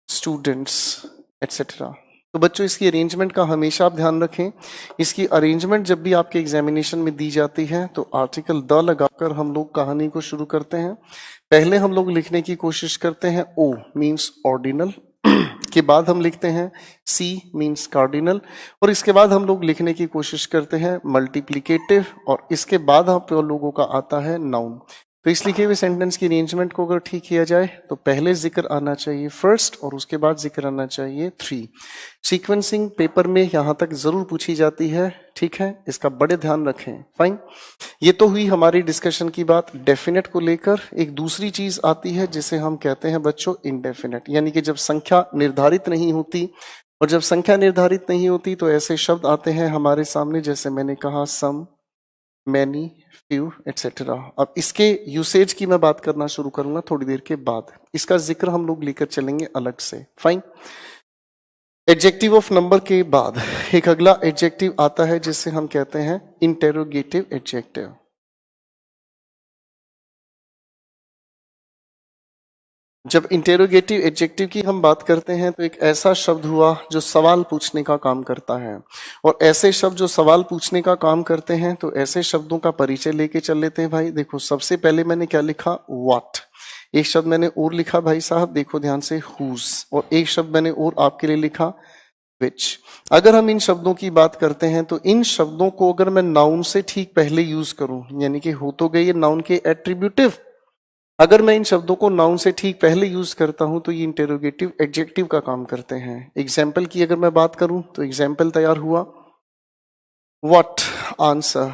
स्टूडेंट्स एटसेट्रा। तो बच्चों इसकी अरेंजमेंट का हमेशा आप ध्यान रखें। इसकी अरेंजमेंट जब भी आपके एग्जामिनेशन में दी जाती है तो आर्टिकल द लगाकर हम लोग कहानी को शुरू करते हैं। पहले हम लोग लिखने की कोशिश करते हैं ओ मीन्स ऑर्डिनल, के बाद हम लिखते हैं सी मीन्स कार्डिनल, और इसके बाद हम लोग लिखने की कोशिश करते हैं मल्टीप्लिकेटिव, और इसके बाद हम लोगों का आता है नाउन। तो इस लिखे हुए सेंटेंस की अरेंजमेंट को अगर ठीक किया जाए तो पहले जिक्र आना चाहिए फर्स्ट और उसके बाद जिक्र आना चाहिए थ्री। सीक्वेंसिंग पेपर में यहां तक जरूर पूछी जाती है, ठीक है, इसका बड़े ध्यान रखें। फाइन, ये तो हुई हमारी डिस्कशन की बात डेफिनेट को लेकर। एक दूसरी चीज आती है जिसे हम कहते हैं बच्चों इंडेफिनेट, यानी कि जब संख्या निर्धारित नहीं होती, और जब संख्या निर्धारित नहीं होती तो ऐसे शब्द आते हैं हमारे सामने, जैसे मैंने कहा सम, मैनी, फ्यू एटसेट्रा। अब इसके यूसेज की मैं बात करना शुरू करूंगा थोड़ी देर के बाद, इसका जिक्र हम लोग लेकर चलेंगे अलग से। फाइन, एडजेक्टिव ऑफ नंबर के बाद एक अगला एडजेक्टिव आता है जिसे हम कहते हैं इंटेरोगेटिव एडजेक्टिव। जब इंटेरोगेटिव एडजेक्टिव की हम बात करते हैं तो एक ऐसा शब्द हुआ जो सवाल पूछने का काम करता है, और ऐसे शब्द जो सवाल पूछने का काम करते हैं तो ऐसे शब्दों का परिचय लेके चल लेते हैं भाई। देखो सबसे पहले मैंने क्या लिखा, व्हाट। एक शब्द मैंने और लिखा भाई साहब, देखो ध्यान से, हुज। और एक शब्द मैंने और आपके लिए लिखा, विच। अगर हम इन शब्दों की बात करते हैं तो इन शब्दों को अगर मैं नाउन से ठीक पहले यूज करूं, यानी कि हो तो गए ये नाउन के एट्रीब्यूटिव, अगर मैं इन शब्दों को नाउन से ठीक पहले यूज करता हूं तो ये इंटेरोगेटिव एडजेक्टिव का काम करते हैं। एग्जाम्पल की अगर मैं बात करूं तो एग्जाम्पल तैयार हुआ, what answer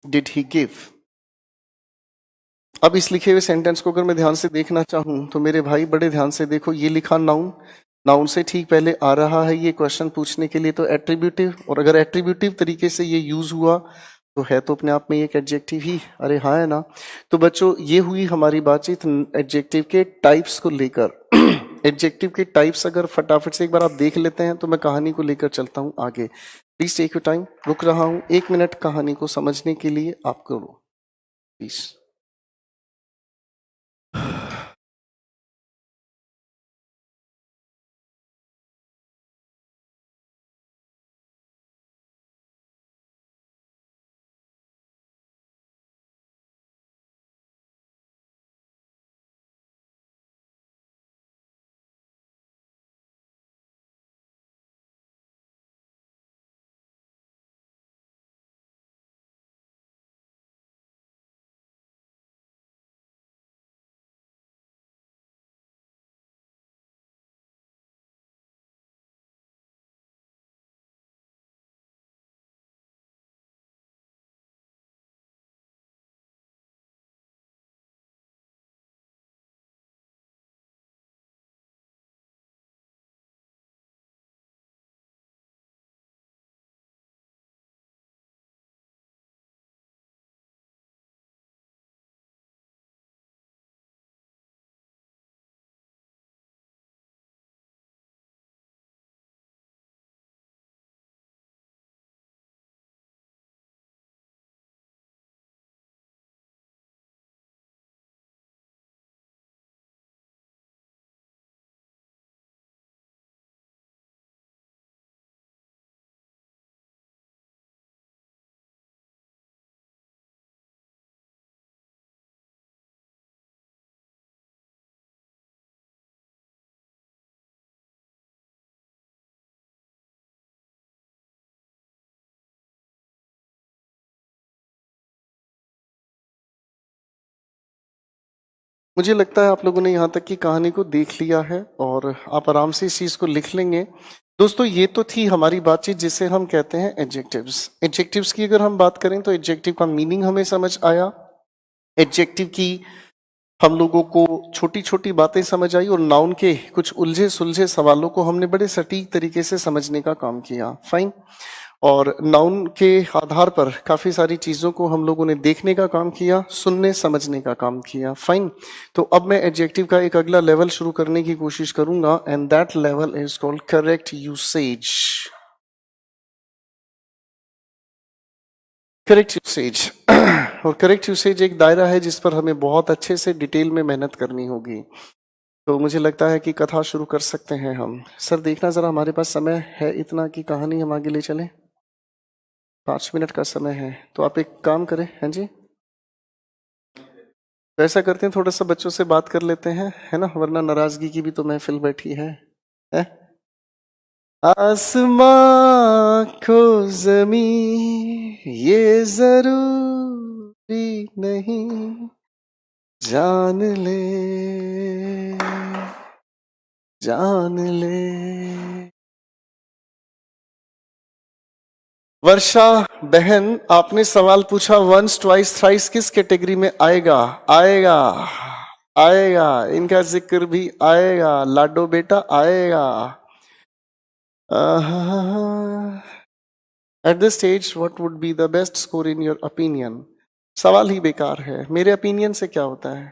did he give. अब इस लिखे हुए सेंटेंस को अगर मैं ध्यान से देखना चाहूं तो मेरे भाई बड़े ध्यान से देखो, ये लिखा नाउन, नाउन से ठीक पहले आ रहा है ये क्वेश्चन पूछने के लिए तो एट्रीब्यूटिव, और अगर एट्रीब्यूटिव तरीके से ये यूज हुआ तो है तो अपने आप में एक एडजेक्टिव ही, अरे हाँ है ना। तो बच्चों ये हुई हमारी बातचीत एडजेक्टिव के टाइप्स को लेकर। एडजेक्टिव के टाइप्स अगर फटाफट से एक बार आप देख लेते हैं तो मैं कहानी को लेकर चलता हूं आगे। प्लीज टेक योर टाइम, रुक रहा हूं 1 मिनट कहानी को समझने के लिए, आप करो प्लीज। मुझे लगता है आप लोगों ने यहाँ तक की कहानी को देख लिया है और आप आराम से इस चीज को लिख लेंगे। दोस्तों ये तो थी हमारी बातचीत जिसे हम कहते हैं एडजेक्टिव्स। एडजेक्टिव्स की अगर हम बात करें तो एडजेक्टिव का मीनिंग हमें समझ आया, एडजेक्टिव की हम लोगों को छोटी छोटी बातें समझ आई, और नाउन के कुछ उलझे सुलझे सवालों को हमने बड़े सटीक तरीके से समझने का काम किया। फाइन, और नाउन के आधार पर काफी सारी चीजों को हम लोगों ने देखने का काम किया, सुनने समझने का काम किया। फाइन, तो अब मैं एडजेक्टिव का एक अगला लेवल शुरू करने की कोशिश करूंगा, and that level is called correct usage. Correct usage और करेक्ट यूसेज एक दायरा है जिस पर हमें बहुत अच्छे से डिटेल में मेहनत करनी होगी। तो मुझे लगता है कि कथा शुरू कर सकते हैं हम। सर देखना जरा हमारे पास समय है इतना कि कहानी हम आगे ले चलें। 5 मिनट का समय है, तो आप एक काम करें, हैं जी, तो ऐसा करते हैं थोड़ा सा बच्चों से बात कर लेते हैं, है ना, वरना नाराजगी की भी तो महफिल बैठी है? आसमां को जमी ये जरूर भी नहीं, जान ले, जान ले। वर्षा बहन, आपने सवाल पूछा वंस ट्वाइस थ्राइस किस कैटेगरी में आएगा? आएगा, आएगा, इनका जिक्र भी आएगा। लाडो बेटा आएगा। At this stage what would be the best score in your opinion? सवाल ही बेकार है। मेरे ओपिनियन से क्या होता है?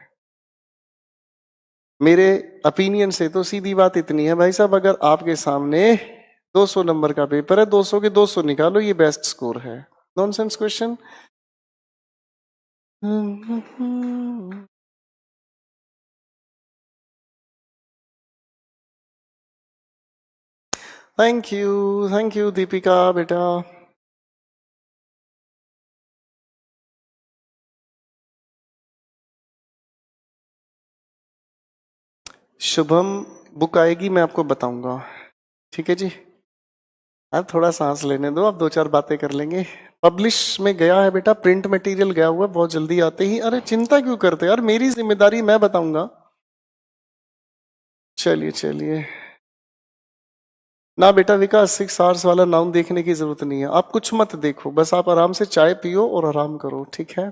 मेरे ओपिनियन से तो सीधी बात इतनी है भाई साहब, अगर आपके सामने 200 नंबर का पेपर है, 200 के 200 निकालो, ये बेस्ट स्कोर है। Nonsense question. Thank you Deepika बेटा। शुभम बुक आएगी, मैं आपको बताऊंगा, ठीक है जी। अब थोड़ा सांस लेने दो, अब दो चार बातें कर लेंगे। पब्लिश में गया है बेटा, प्रिंट मटेरियल गया हुआ, बहुत जल्दी आते ही। अरे चिंता क्यों करते यार, मेरी जिम्मेदारी, मैं बताऊंगा। चलिए चलिए ना बेटा विकास, 6 आवर्स वाला नाउन देखने की जरूरत नहीं है, आप कुछ मत देखो, बस आप आराम से चाय पियो और आराम करो, ठीक है।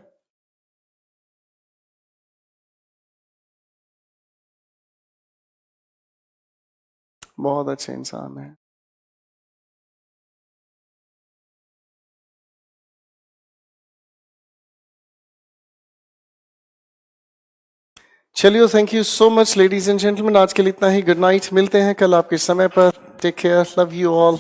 बहुत अच्छे इंसान है। चलिए, thank you so much ladies and gentleman, आज के लिए इतना ही। गुड नाइट, मिलते हैं कल आपके समय पर। Take care, love you all.